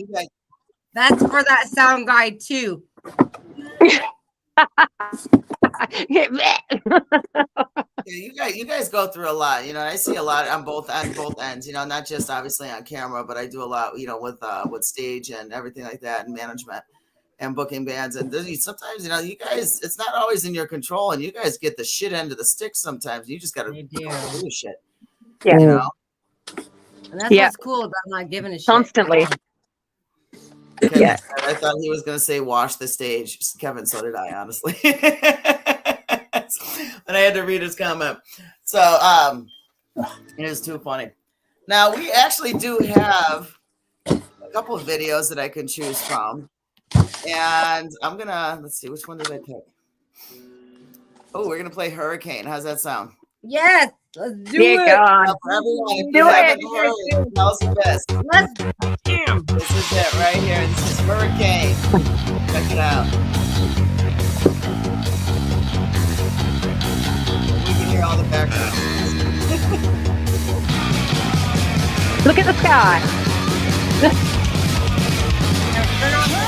That's for that sound guy, too. You guys go through a lot, I see a lot on both ends, not just obviously on camera, but I do a lot, with stage and everything like that and management. and booking bands. And sometimes, you guys, it's not always in your control, and you guys get the shit end of the stick sometimes. You just got to do shit. Yeah. You know? And that's what's cool about not giving a shit. Constantly. Kevin Yeah. said, I thought he was going to say wash the stage. Kevin, so did I, honestly. And I had to read his comment. So it is too funny. Now, we actually do have a couple of videos that I can choose from. And I'm going to, let's see, which one did I pick? Oh, we're going to play Hurricane. How's that sound? Yes, let's do it. God. Now, for everyone, if Do you it. haven't heard, Hellz the Best. Let's damn. This is it right here. This is Hurricane. Check it out. You can hear all the background. Look at the sky. Turn on the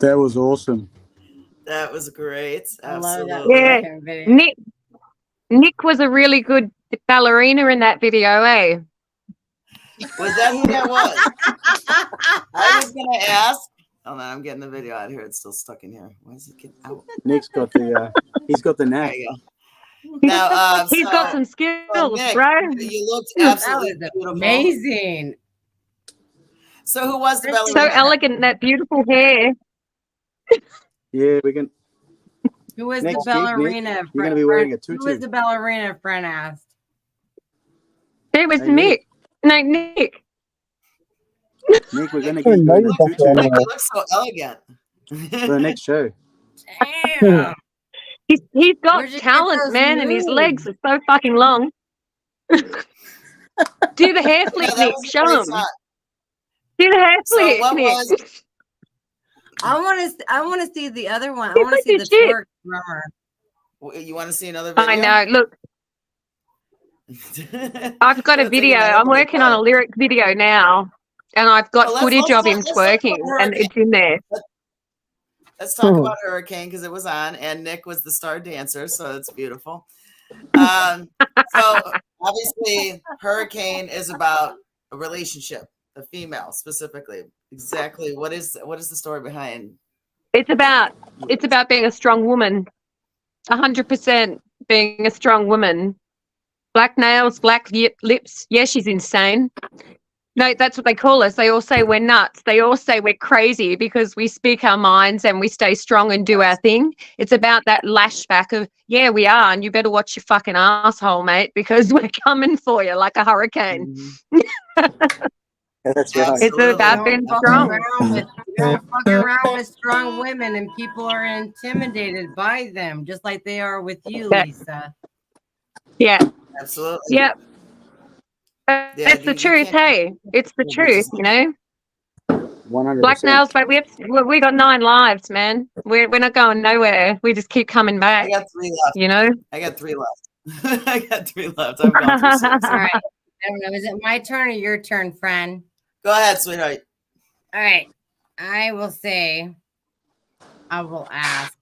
That was awesome. That was great. I love that Absolutely. Yeah. fucking video. Nick was a really good ballerina in that video, eh? Was that who that was? I was gonna ask. Oh man, I'm getting the video out here. It's still stuck in here. Why is it getting out? Nick's got the he's got the There knack. you go. Now, He's got some skills, Nick, bro. you looked That absolutely was beautiful. amazing. So who was the So ballerina? So elegant, that beautiful hair. Yeah, we can. Who was Next the gig, Nick, ballerina? you're gonna be wearing a Who tutu. was the ballerina? Friend asked. There was Hey, Nick. No, Nick. Nick, we're gonna Hey, get you in a maybe tutu that's You look so elegant. for the next show. Damn. He's got Where'd you get talent, those man, and his moves? legs are so fucking long. Do the hair flip, Yeah, that Nick. was a Show great him. song. Do the hair So flip, what Nick. was? I want to see the other one. I He want to see the looked at shit. twerk drummer. You want to see another video? I know. Look, I've got a Let's take video. another I'm working on a lyric video now, and I've got Oh, footage of him let's talk twerking, about and Hurricane. it's in there. Let's talk about Hurricane because it was on, and Nick was the star dancer, so it's beautiful. So obviously, Hurricane is about a relationship, a female specifically. Exactly. What is the story behind? It's about being a strong woman. 100% being a strong woman. Black nails, black lips. Yeah, she's insane. No, that's what they call us. They all say we're nuts. They all say we're crazy because we speak our minds and we stay strong and do our thing. It's about that lashback of, yeah, we are, and you better watch your fucking asshole, mate, because we're coming for you like a hurricane. That's right. It's about being strong. Don't fuck around with strong women, and people are intimidated by them, just like they are with you, Yeah. Lisa. Yeah. Absolutely. Yeah. It's the truth, hey. It's the truth, you know. 100%. Black nails, but we got 9 lives, man. We're not going nowhere. We just keep coming back. I got 3 left. You know. I got 3 left. I got 3 left. I've gone through 6. All right. I don't know. Is it my turn or your turn, friend? Go ahead, sweetheart. All right. I will say, I will ask,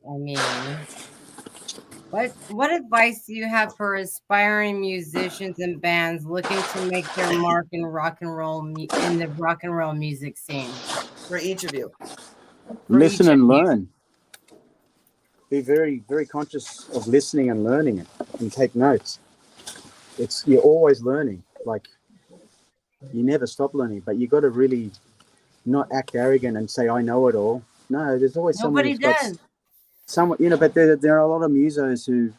what advice do you have for aspiring musicians and bands looking to make their mark in rock and roll in the rock and roll music scene? For each of you. Listen and learn. Be very, very conscious of listening and learning it, and take notes. You're always learning. Like, you never stop learning, but you got to really not act arrogant and say I know it all. No, there's always Nobody someone who's does. got someone, you know. But there are a lot of musos who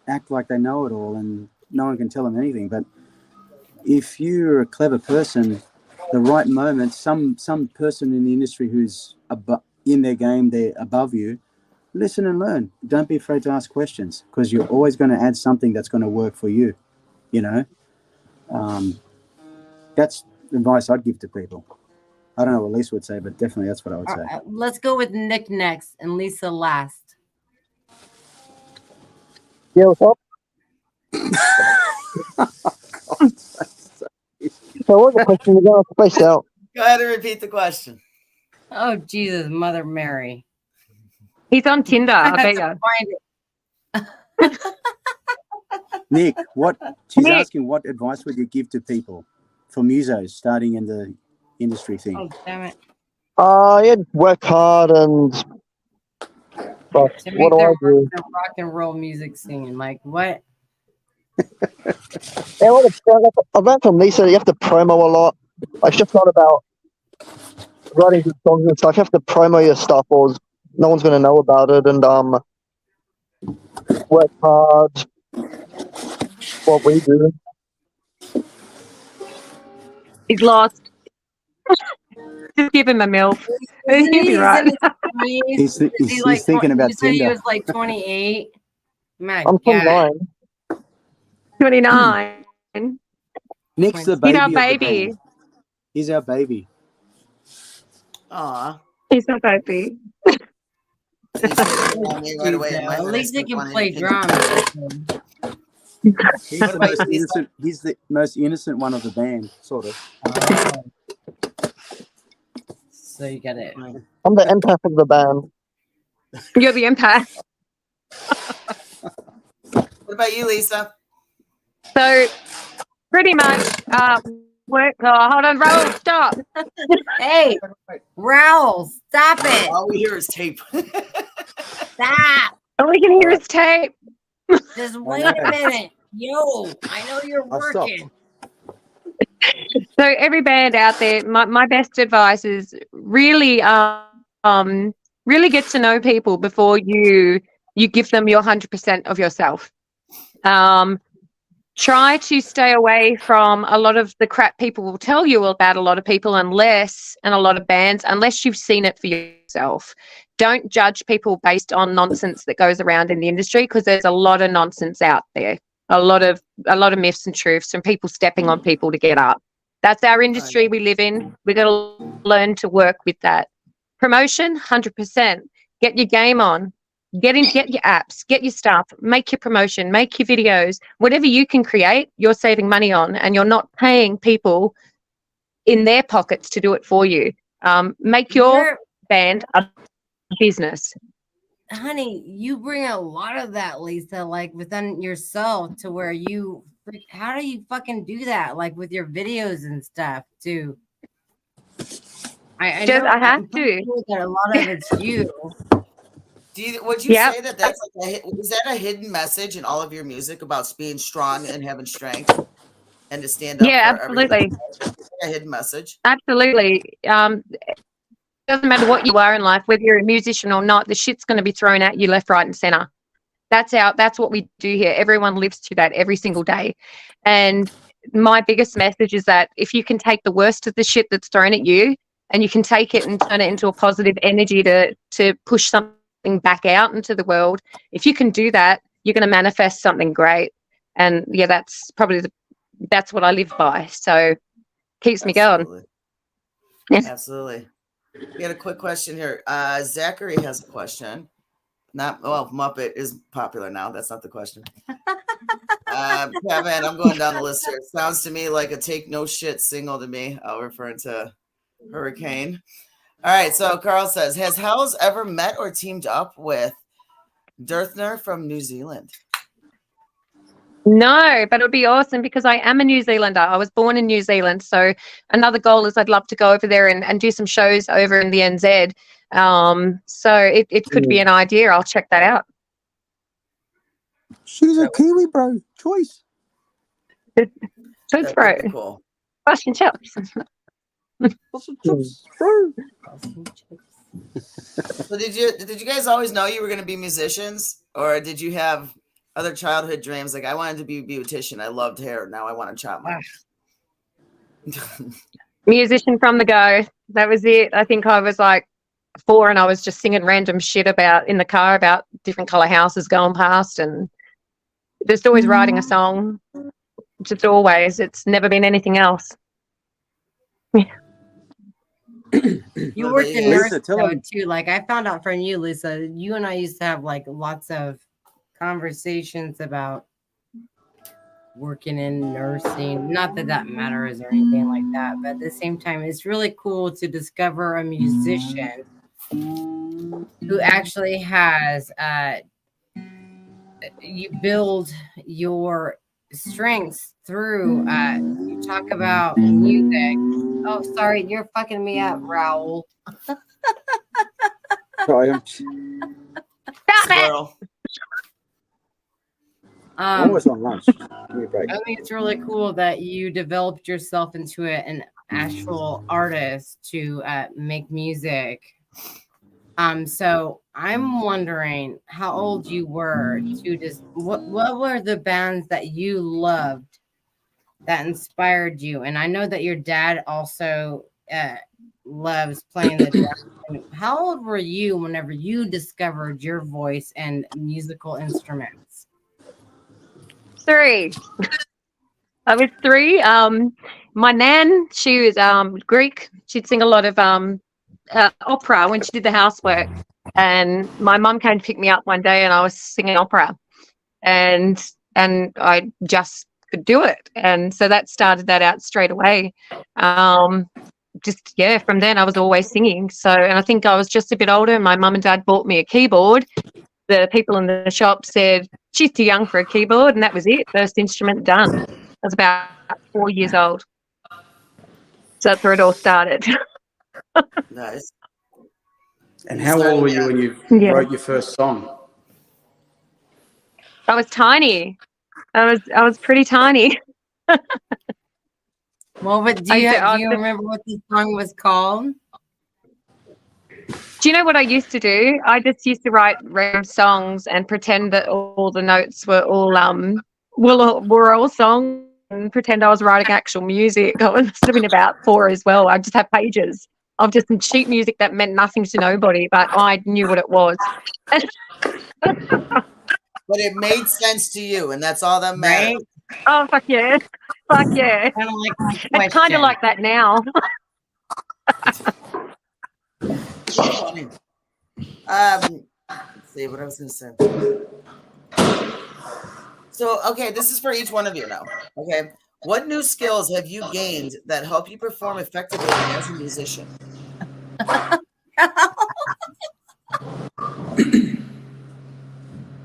act like they know it all, and no one can tell them anything. But if you're a clever person, the right moment, some person in the industry who's in their game, they're above you. Listen and learn. Don't be afraid to ask questions, because you're always going to add something that's going to work for you. You know, that's advice I'd give to people. I don't know what Lisa would say, but definitely that's what I would say. Let's go with Nick next and Lisa last. Yeah, what's up? So what was the question? You're going to space out. Go ahead and repeat the question. Oh, Jesus, Mother Mary. He's on Tinder, I bet you. Find it. Nick, she's Nick. asking, what advice would you give to people for musos starting in the industry thing? Oh, damn it. Yeah, work hard and. But To what make do their I mark do? in the rock and roll music scene. Like, what? Yeah, I've learned from Lisa, you have to promo a lot. It's just not about writing good songs and stuff. You have to promo your stuff, or no one's going to know about it. And work hard. What we do. He's lost. Just give him a MILF. He'll be right. He's thinking about you said he Tinder. was like 28. My I'm God. 29. 29. Nick's the He's baby. our of the baby. band. He's our baby. Aw. He's our baby. Right away. At least he can play drums. He's the most innocent. He's the most innocent one of the band, sort of. So you got it. I'm the empath of the band. You're the empath. What about you, Lisa? So pretty much work. Oh, hold on, Raoul, stop. Hey, Raoul, stop it. All we hear is tape. Stop. All we can hear is tape. Just wait a minute. Yo, I know you're I'll stop. working. So every band out there, my best advice is really really get to know people before you give them your 100% of yourself. Try to stay away from a lot of the crap people will tell you about a lot of people and a lot of bands, unless you've seen it for yourself. Don't judge people based on nonsense that goes around in the industry, because there's a lot of nonsense out there. A lot of myths and truths and people stepping on people to get up. That's our industry we live in. We've got to learn to work with that. Promotion, 100%. Get your game on. Get your apps, get your stuff, make your promotion, make your videos. Whatever you can create, you're saving money on, and you're not paying people in their pockets to do it for you. Make your band a business. Honey, you bring a lot of that, Lisa, like within yourself, to where you, how do you fucking do that? Like with your videos and stuff too. I have to. Sure that a lot of it's you. Would you say that that's like is that a hidden message in all of your music about being strong and having strength and to stand up? Yeah, for absolutely. A hidden message. Absolutely. Doesn't matter what you are in life, whether you're a musician or not, the shit's going to be thrown at you left, right, and center. That's what we do here. Everyone lives through that every single day. And my biggest message is that if you can take the worst of the shit that's thrown at you and you can take it and turn it into a positive energy to push something back out into the world, if you can do that, you're going to manifest something great. And yeah, that's probably that's what I live by. So keeps me going. Yeah. Absolutely. We had a quick question here. Zachary has a question. Muppet is popular now. That's not the question. Kevin, I'm going down the list here. It sounds to me like a take no shit single to me. I'll refer to Hurricane. All right, so Carl says, has Hellz ever met or teamed up with Dirthner from New Zealand? No, but it would be awesome because I am a New Zealander. I was born in New Zealand. So another goal is I'd love to go over there and do some shows over in the NZ. So it could be an idea. I'll check that out. She's a Kiwi, bro. Choice. Choice, bro. Cool. Russian chops. So did you guys always know you were going to be musicians, or did you have other childhood dreams? Like, I wanted to be a beautician. I loved hair. Now I want to chop my. Musician from the go. That was it. I think I was like 4 and I was just singing random shit in the car about different color houses going past, and just always writing a song. Just always. It's never been anything else. You worked in nurse too. Like, I found out from you, Lisa, you and I used to have like lots of conversations about working in nursing. Not that that matters or anything like that, but at the same time, it's really cool to discover a musician who actually has you build your strengths through you talk about music. Oh, sorry, you're fucking me up, Raoul. Stop it. Always on lunch. Give me a break. I think it's really cool that you developed yourself into an actual artist to make music. So I'm wondering how old you were to just what were the bands that you loved that inspired you? And I know that your dad also loves playing the drums. How old were you whenever you discovered your voice and musical instruments? 3. I was 3. My nan, she was Greek. She'd sing a lot of opera when she did the housework. And my mum came to pick me up one day and I was singing opera. And I just could do it. And so that started that out straight away. just, yeah, from then I was always singing. So, and I think I was just a bit older. My mum and dad bought me a keyboard. The people in the shop said, she's too young for a keyboard, and that was it. First instrument done. I was about 4 years old. So that's where it all started. Nice. And how old were you when you Yeah. wrote your first song? I was tiny. I was pretty tiny. Well, but do you remember what the song was called? Do you know what I used to do? I just used to write random songs and pretend that all the notes were all songs, and pretend I was writing actual music. I must have been about 4 as well. I just have pages of just some sheet music that meant nothing to nobody, but I knew what it was. But it made sense to you, and that's all that matters. Right? Oh, fuck yeah. Fuck yeah. Kind of like my It's kind question. of like that now. Funny. Let's see what I was going to say. So, okay, this is for each one of you now. Okay. What new skills have you gained that help you perform effectively as a musician?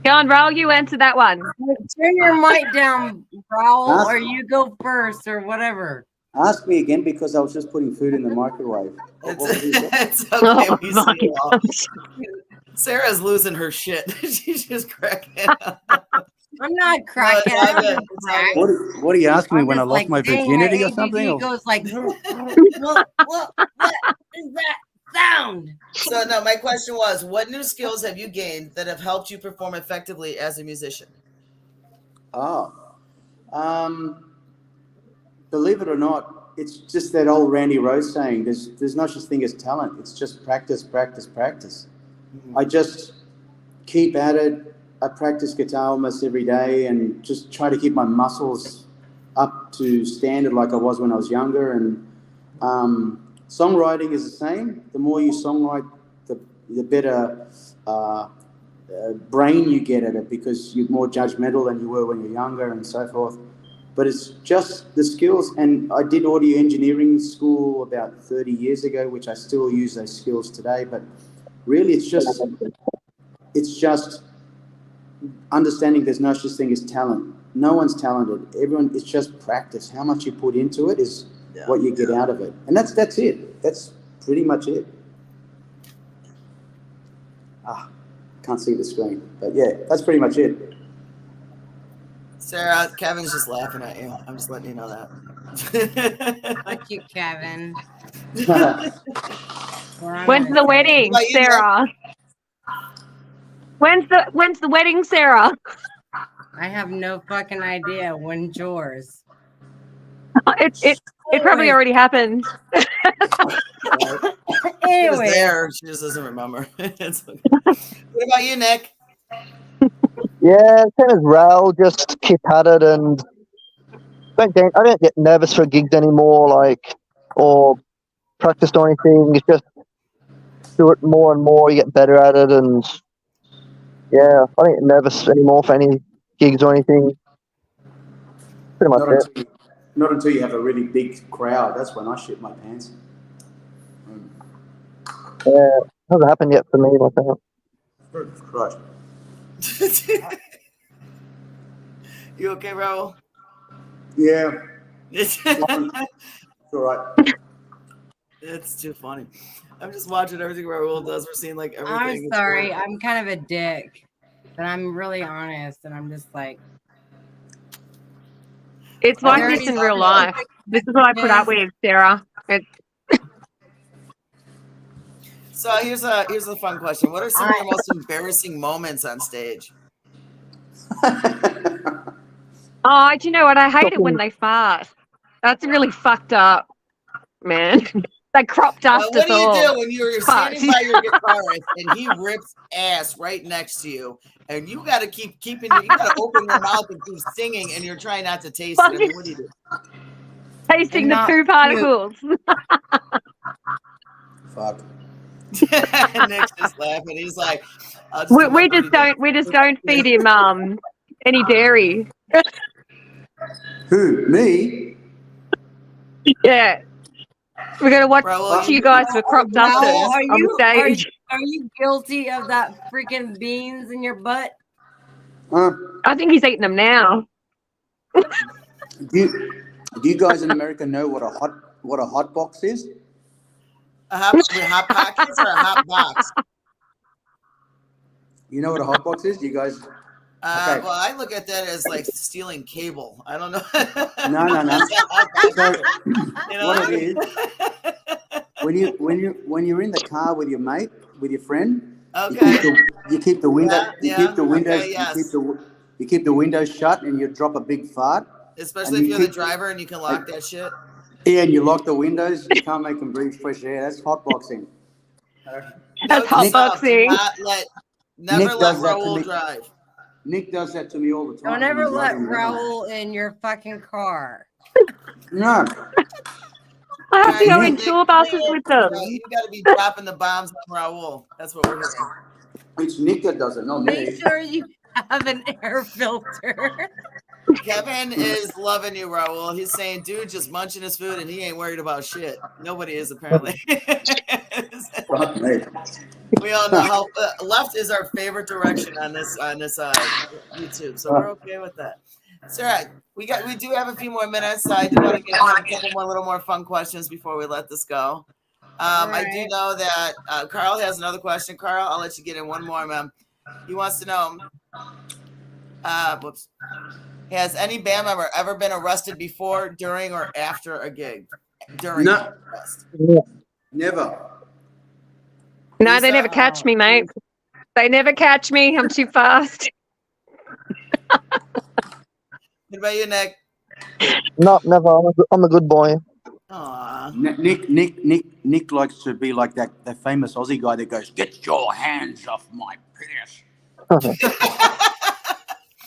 Go on, Raul, you answer that one. Turn your mic down, Raul, or you go first, or whatever. Ask me again, because I was just putting food in the microwave. It's okay. Oh, We my see you all. gosh. Sarah's losing her shit. She's just cracking up. I'm not cracking. No, it's all I'm good. just It's all crack. good. What are you asking me, I'm when I just lost like my saying virginity my or something? ADD Or- goes like, what is that sound? So, no, my question was, what new skills have you gained that have helped you perform effectively as a musician? Believe it or not, it's just that old Randy Rose saying, there's no such thing as talent. It's just practice, practice, practice. Mm-hmm. I just keep at it. I practice guitar almost every day and just try to keep my muscles up to standard like I was when I was younger. And songwriting is the same. The more you songwrite, the better brain you get at it, because you're more judgmental than you were when you're younger and so forth. But it's just the skills. And I did audio engineering school about 30 years ago, which I still use those skills today. But really, it's just understanding there's no such thing as talent. No one's talented. Everyone, it's just practice. How much you put into it is what you get out of it. And that's it. That's pretty much it. Can't see the screen. But yeah, that's pretty much it. Sarah, Kevin's just laughing at you. I'm just letting you know that. Fuck you, Kevin. When's the wedding, Sarah? When's the wedding, Sarah? I have no fucking idea. When's yours? It probably already happened. She was Anyway, there. She just doesn't remember. It's okay. What about you, Nick? Yeah, same as Raul, just keep at it, and I don't get nervous for gigs anymore, like, or practice or anything. It's just do it more and more, you get better at it, and yeah, I don't get nervous anymore for any gigs or anything. Pretty much it. Not until you have a really big crowd. That's when I shit my pants. Yeah, hasn't happened yet for me myself. Christ. You okay, Raul? Yeah, It's it's all right. too funny. I'm just watching everything Raul does. We're seeing like everything. I'm It's sorry. cool. I'm kind of a dick, but I'm really honest, and I'm just like, It's like Very this in sorry. real life. This is what I put up with, Sarah. So here's a fun question. What are some of your most embarrassing moments on stage? Oh, do you know what? I hate it when they fart. That's really fucked up, man. They crop dust What us do you all. do when you're standing by your guitarist and he rips ass right next to you, and you got to you got to open your mouth and keep singing, and you're trying not to taste it? I mean, what do you do? Tasting the not poo particles. Fuck. Nick's just laughing. He's like, We just don't feed him any dairy. Who? Me? Yeah. We're gonna watch Raul, you guys with crop Raul, dusters are on you stage. are you guilty of that freaking beans in your butt? I think he's eating them now. Do you guys in America know what a hot box is? hot pockets or a hot box? You know what a hot box is? You guys? Okay. Well, I look at that as like stealing cable. I don't know. No. So, You know? what it is, when you're in the car with your mate, with your friend, Okay. you keep the window, Yeah, you keep the windows, okay, yes. you keep the windows shut, and you drop a big fart. Especially And if you you're the keep- driver and you can lock that shit. Yeah, and you lock the windows. You can't make them breathe fresh air. That's hot boxing. That's hot boxing. Never Nick let does that to Raul me. drive. Nick does that to me all the time. Don't ever when I'm let driving around. Raul in your fucking car. No. I have to go Nick, in tour buses with them. You got to be dropping the bombs on Raul. That's what we're hearing. It's Nick that does it, not me. Make sure you have an air filter. Kevin is loving you, Raul. He's saying, dude, just munching his food and he ain't worried about shit. Nobody is, apparently. Fuck me. We all know how left is our favorite direction on this YouTube, so we're okay with that. It's all right. We do have a few more minutes. So I do want to get a couple more little more fun questions before we let this go. I do know that Carl has another question. Carl, I'll let you get in one more, ma'am. He wants to know, has any band member ever been arrested before, during, or after a gig? During No. the arrest? Never. No, they never catch me, mate. They never catch me. I'm too fast. What about you, Nick? No, never. I'm a good boy. Aw. Nick likes to be like that famous Aussie guy that goes, "Get your hands off my penis."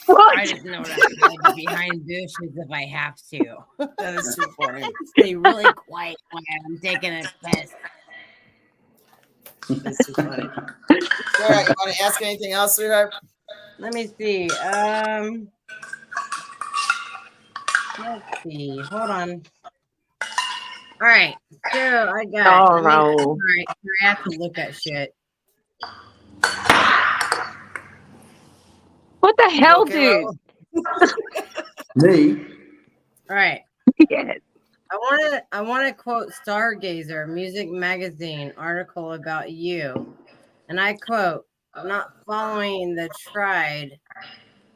I just know that I hide behind bushes if I have to. That is too funny. Stay really quiet when I'm taking a piss. That's too funny. All right, you want to ask anything else, sweetheart? Let me see. Let's see. Hold on. All right. So I got. Oh, All Raul. right. I have to look at shit. What the hell, Okay, dude? Raul? Me? All right. Yes. I want to quote Stargazer Music Magazine article about you, and I quote: "Not following the tried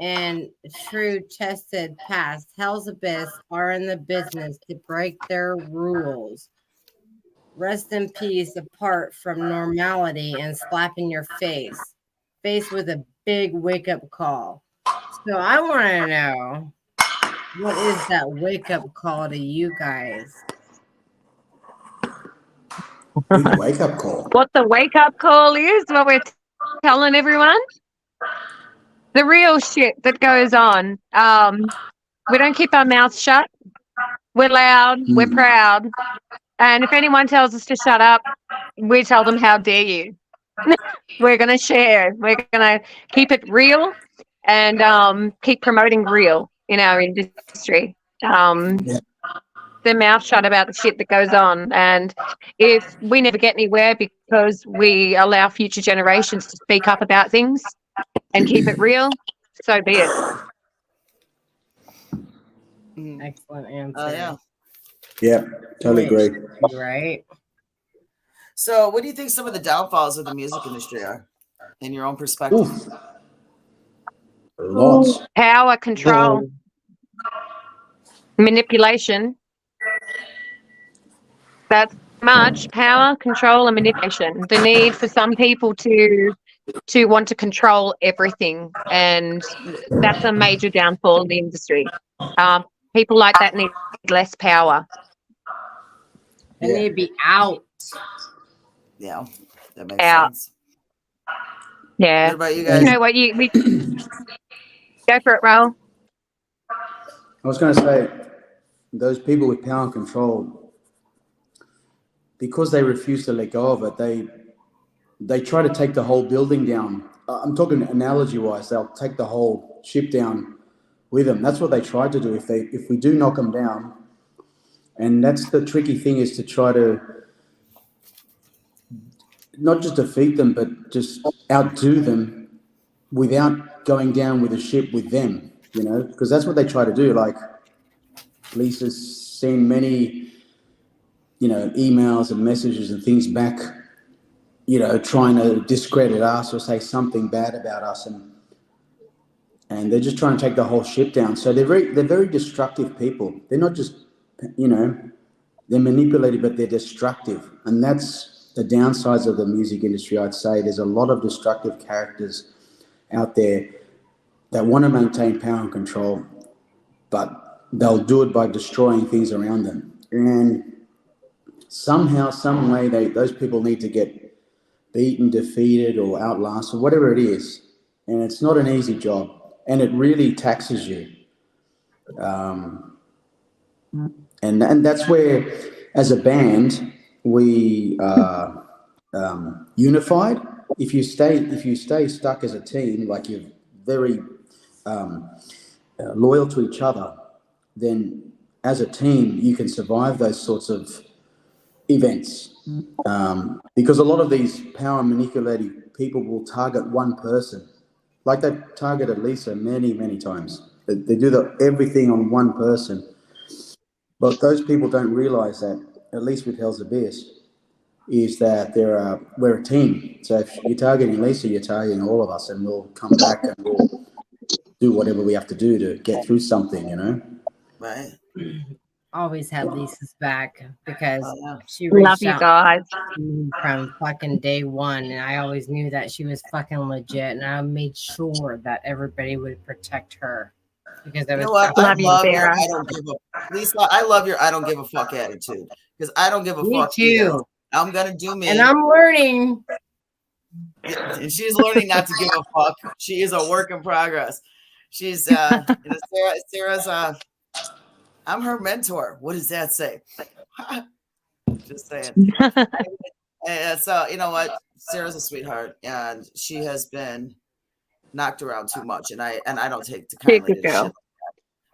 and true tested path, Hell's Abyss are in the business to break their rules. Rest in peace, apart from normality and slapping your face with a big wake up call." So I want to know, what is that wake up call to you guys? Big wake up call. What the wake up call is, what we're telling everyone. The real shit that goes on. We don't keep our mouths shut. We're loud. We're proud. And if anyone tells us to shut up, we tell them, how dare you? We're going to share. We're going to keep it real and keep promoting real in our industry. Their mouth shut about the shit that goes on. And if we never get anywhere because we allow future generations to speak up about things and keep it real, so be it. Excellent answer. Oh, yeah. Yeah, totally agree. Right. So, what do you think some of the downfalls of the music industry are, in your own perspective? Lots. Power, control, manipulation. That's much power, control, and manipulation. The need for some people to want to control everything, and that's a major downfall in the industry. People like that need less power. They need to be out. Yeah, that makes Out. sense. Yeah. What about you guys? You know what? We go for it, Raul. I was going to say, those people with power and control, because they refuse to let go of it, they try to take the whole building down. I'm talking analogy-wise. They'll take the whole ship down with them. That's what they try to do. If we do knock them down And that's the tricky thing, is to try to not just defeat them, but just outdo them without going down with the ship with them, you know, because that's what they try to do. Like, Lisa's seen many, you know, emails and messages and things back, you know, trying to discredit us or say something bad about us, and they're just trying to take the whole ship down. So they're very destructive people. They're not just, you know, they're manipulative, but they're destructive, and that's the downsides of the music industry. I'd say there's a lot of destructive characters out there that want to maintain power and control, but they'll do it by destroying things around them. And somehow, some way, those people need to get beaten, defeated, or outlasted, whatever it is. And it's not an easy job, and it really taxes you. And that's where, as a band, we are unified. If you stay stuck as a team, like you're very loyal to each other, then as a team you can survive those sorts of events. Because a lot of these power manipulating people will target one person, like they targeted Lisa many times. They do everything on one person, but those people don't realize that, at least with Hellz Abyss, is that we're a team. So if you're targeting Lisa, you're targeting all of us, and we'll come back and we'll do whatever we have to do to get through something, you know? Right. Always had Lisa's back, because she Love reached you out guys. from fucking day one, and I always knew that she was fucking legit, and I made sure that everybody would protect her, because there You was know what? I Love you, love your Sarah. I don't give a Lisa. I love your I don't give a fuck attitude, because I don't give a Me fuck either. too. I'm gonna do me, And I'm learning. And she's learning not to give a fuck. She is a work in progress. She's you know, Sarah's I'm her mentor. What does that say? Just saying. And so you know what? Sarah's a sweetheart, and she has been knocked around too much, and I don't take kindly to shit.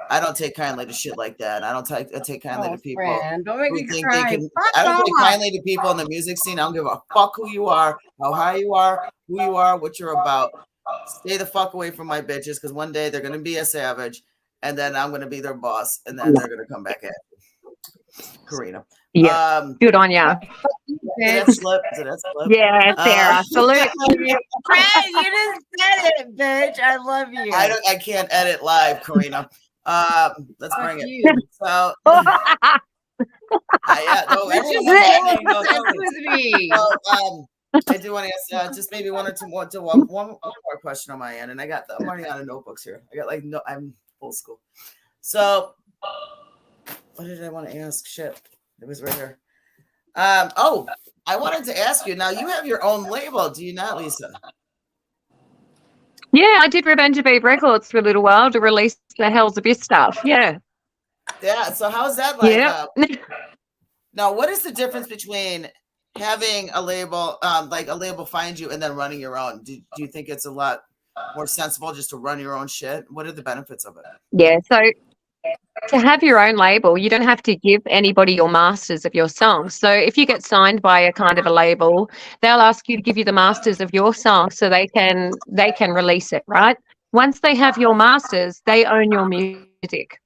I don't take kindly to shit like that. I don't take kindly to people Friend, don't make who me think cry. they can. Fuck I don't take off. kindly to people in the music scene. I don't give a fuck who you are, how high you are, who you are, what you're about. Stay the fuck away from my bitches, because one day they're gonna be a savage, and then I'm gonna be their boss, and then they're gonna come back at you. Karina. Yeah. Good on ya. Did that slip? Did that slip? Yeah, Sarah. Salute. Fred, you just said it, bitch. I love you. I can't edit live, Karina. Let's bring it. you. So With me. I do want to ask just maybe one more question on my end, and I'm running out of notebooks here. I got I'm old school. So what did I want to ask? Shit, it was right here. I wanted to ask you. Now you have your own label, do you not, Lisa? Yeah, I did Revenge of Eve Records for a little while to release the Hellz Abyss stuff. Yeah. Yeah. So how's that like? Yeah. Now, what is the difference between having a label, like a label find you, and then running your own? Do you think it's a lot more sensible just to run your own shit? What are the benefits of it? Yeah. So to have your own label, you don't have to give anybody your masters of your songs. So if you get signed by a kind of a label, they'll ask you to give you the masters of your song so they can release it, right? Once they have your masters, they own your music.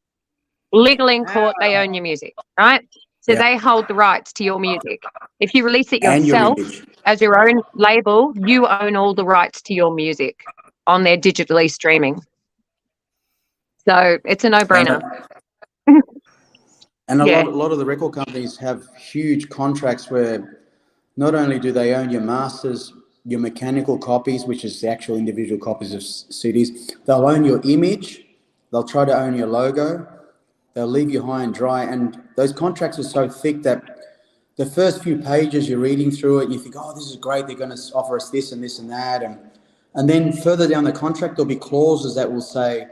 Legal in court, they own your music, right? So they hold the rights to your music. If you release it yourself as your own label, you own all the rights to your music on their digitally streaming. So it's a no-brainer. And a lot of the record companies have huge contracts where not only do they own your masters, your mechanical copies, which is the actual individual copies of CDs, they'll own your image, they'll try to own your logo, they'll leave you high and dry. And those contracts are so thick that the first few pages you're reading through it and you think, oh, this is great, they're going to offer us this and this and that. And then further down the contract, there'll be clauses that will say,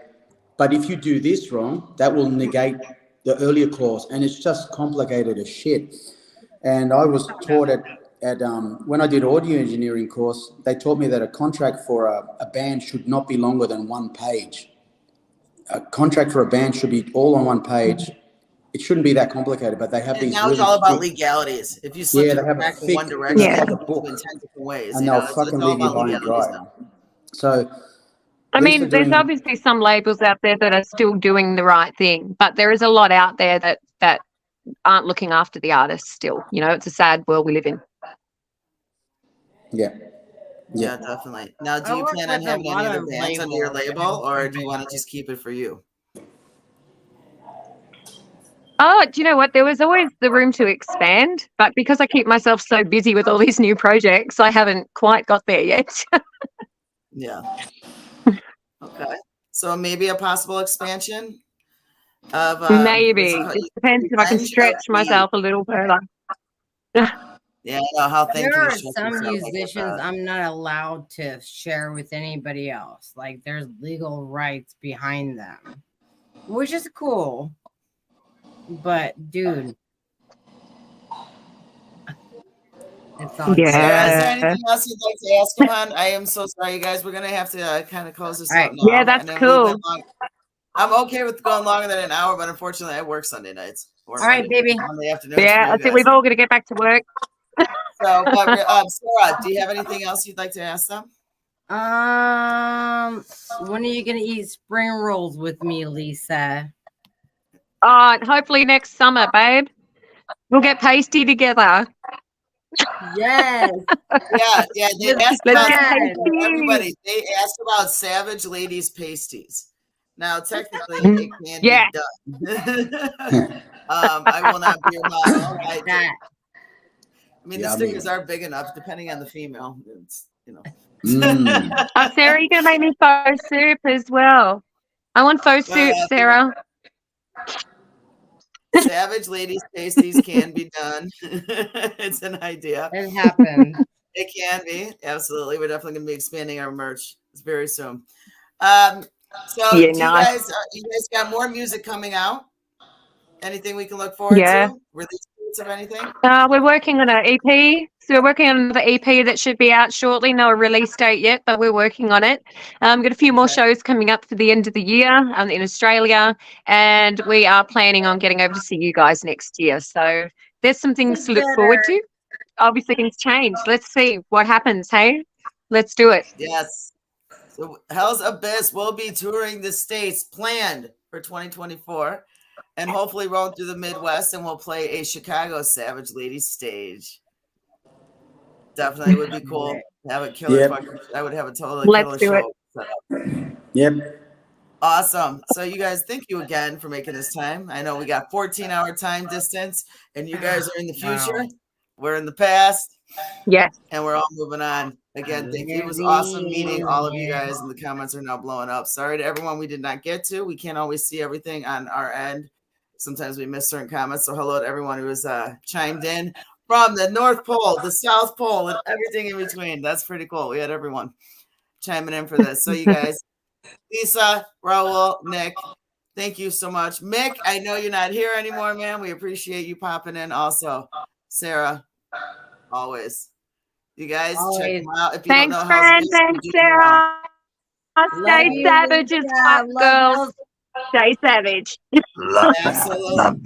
but if you do this wrong, that will negate the earlier clause. And it's just complicated as shit. And I was taught at when I did audio engineering course, they taught me that a contract for a band should not be longer than one page. A contract for a band should be all on one page, it shouldn't be that complicated, but they have And these now really it's all about thick, legalities. If you slip yeah, through they have a crack in thick, one it's direction, Yeah. called it a can book, in 10 different ways. and You they'll know, fucking it's all leave you about high and legalities dry. now. So I Lisa mean, there's doing, obviously some labels out there that are still doing the right thing, but there is a lot out there that aren't looking after the artists still. You know, it's a sad world we live in. yeah, Yeah, yeah. definitely. Now, do I you work plan on with a having any lot other of bands under your labels. label, or do you want to just keep it for you? Oh, do you know what? There was always the room to expand, but because I keep myself so busy with all these new projects, I haven't quite got there yet. Yeah. Okay. So maybe a possible expansion of what's it Maybe. called? It depends if I can Revenge of stretch the. myself a little further. Yeah, I know how thin There can you are stretch some yourself? I get musicians that. I'm not allowed to share with anybody else. Like there's legal rights behind them, which is cool. But dude, it's all good. Sarah, is there Yeah. anything else you'd like to ask him on? I am so sorry, you guys. We're gonna have to kind of close this All right. out Yeah, now, that's and then we cool. went long. I'm okay with going longer than an hour, but unfortunately, I work Sunday nights or All right, baby. Monday afternoons for Yeah, you I think guys. we've all got to get back to work. So, but Sarah, do you have anything else you'd like to ask them? When are you gonna eat spring rolls with me, Lisa? Hopefully next summer, babe. We'll get pasty together. Yes. Yeah. They With asked Let's about get bread. pasty. everybody. They asked about Savage Ladies pasties. Now, technically, Mm. it can Yeah. be done. I will not be your model. That. I mean, the Yummy. stickers are big enough, depending on the female. It's, you know. Mm. Sarah, you're going to make me faux soup as well. I want faux soup, Sarah. Savage Ladies pasties can be done. It's an idea. It happened. It can be. Absolutely. We're definitely going to be expanding our merch very soon. So Yeah, do you nice. guys got more music coming out? Anything we can look forward Yeah. to? Release dates of anything? We're working on an EP. So we're working on the EP that should be out shortly. No release date yet, but we're working on it. Got a few more shows coming up for the end of the year in Australia, and we are planning on getting over to see you guys next year. So there's some things to look forward to. Obviously, things change. Let's see what happens. Hey, let's do it. Yes. So Hell's Abyss will be touring the States, planned for 2024, and hopefully roll through the Midwest, and we'll play a Chicago Savage Ladies stage. Definitely would be cool to have a killer. Yep. I would have a totally Let's killer do show. it. Yep. Awesome. So you guys, thank you again for making this time. I know we got 14-hour time distance, and you guys are in the future. Wow. We're in the past. Yes. And we're all moving on. Again, thank you. It was awesome meeting all of you guys, and the comments are now blowing up. Sorry to everyone we did not get to. We can't always see everything on our end. Sometimes we miss certain comments. So hello to everyone who has chimed in from the North Pole, the South Pole, and everything in between. That's pretty cool. We had everyone chiming in for this. So you guys, Lisa, Raul, Nick, thank you so much. Mick, I know you're not here anymore, man. We appreciate you popping in. Also, Sarah, always. You guys check them out. If you Thanks, don't know friend. Hell's Thanks, Sarah. Stay you, savage as Lisa. fuck, Love girls. Stay savage. Absolutely. Love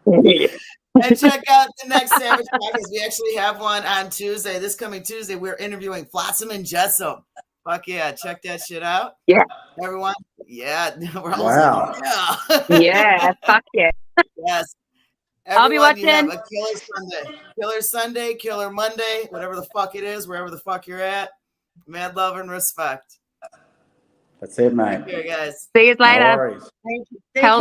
And check out the next Savage podcast. We actually have one on Tuesday. This coming Tuesday, we're interviewing Flotsam and Jetsam. Fuck yeah, check that shit out. Yeah. Everyone. Yeah. We're all Wow. like, yeah. Yeah, fuck yeah. Yes. I'll be Everyone, you have watching. a killer Sunday. Killer Sunday, killer Monday, whatever the fuck it is, wherever the fuck you're at. Mad love and respect. That's it, mate. Here, guys. See you No later. worries. Thank you. Hell's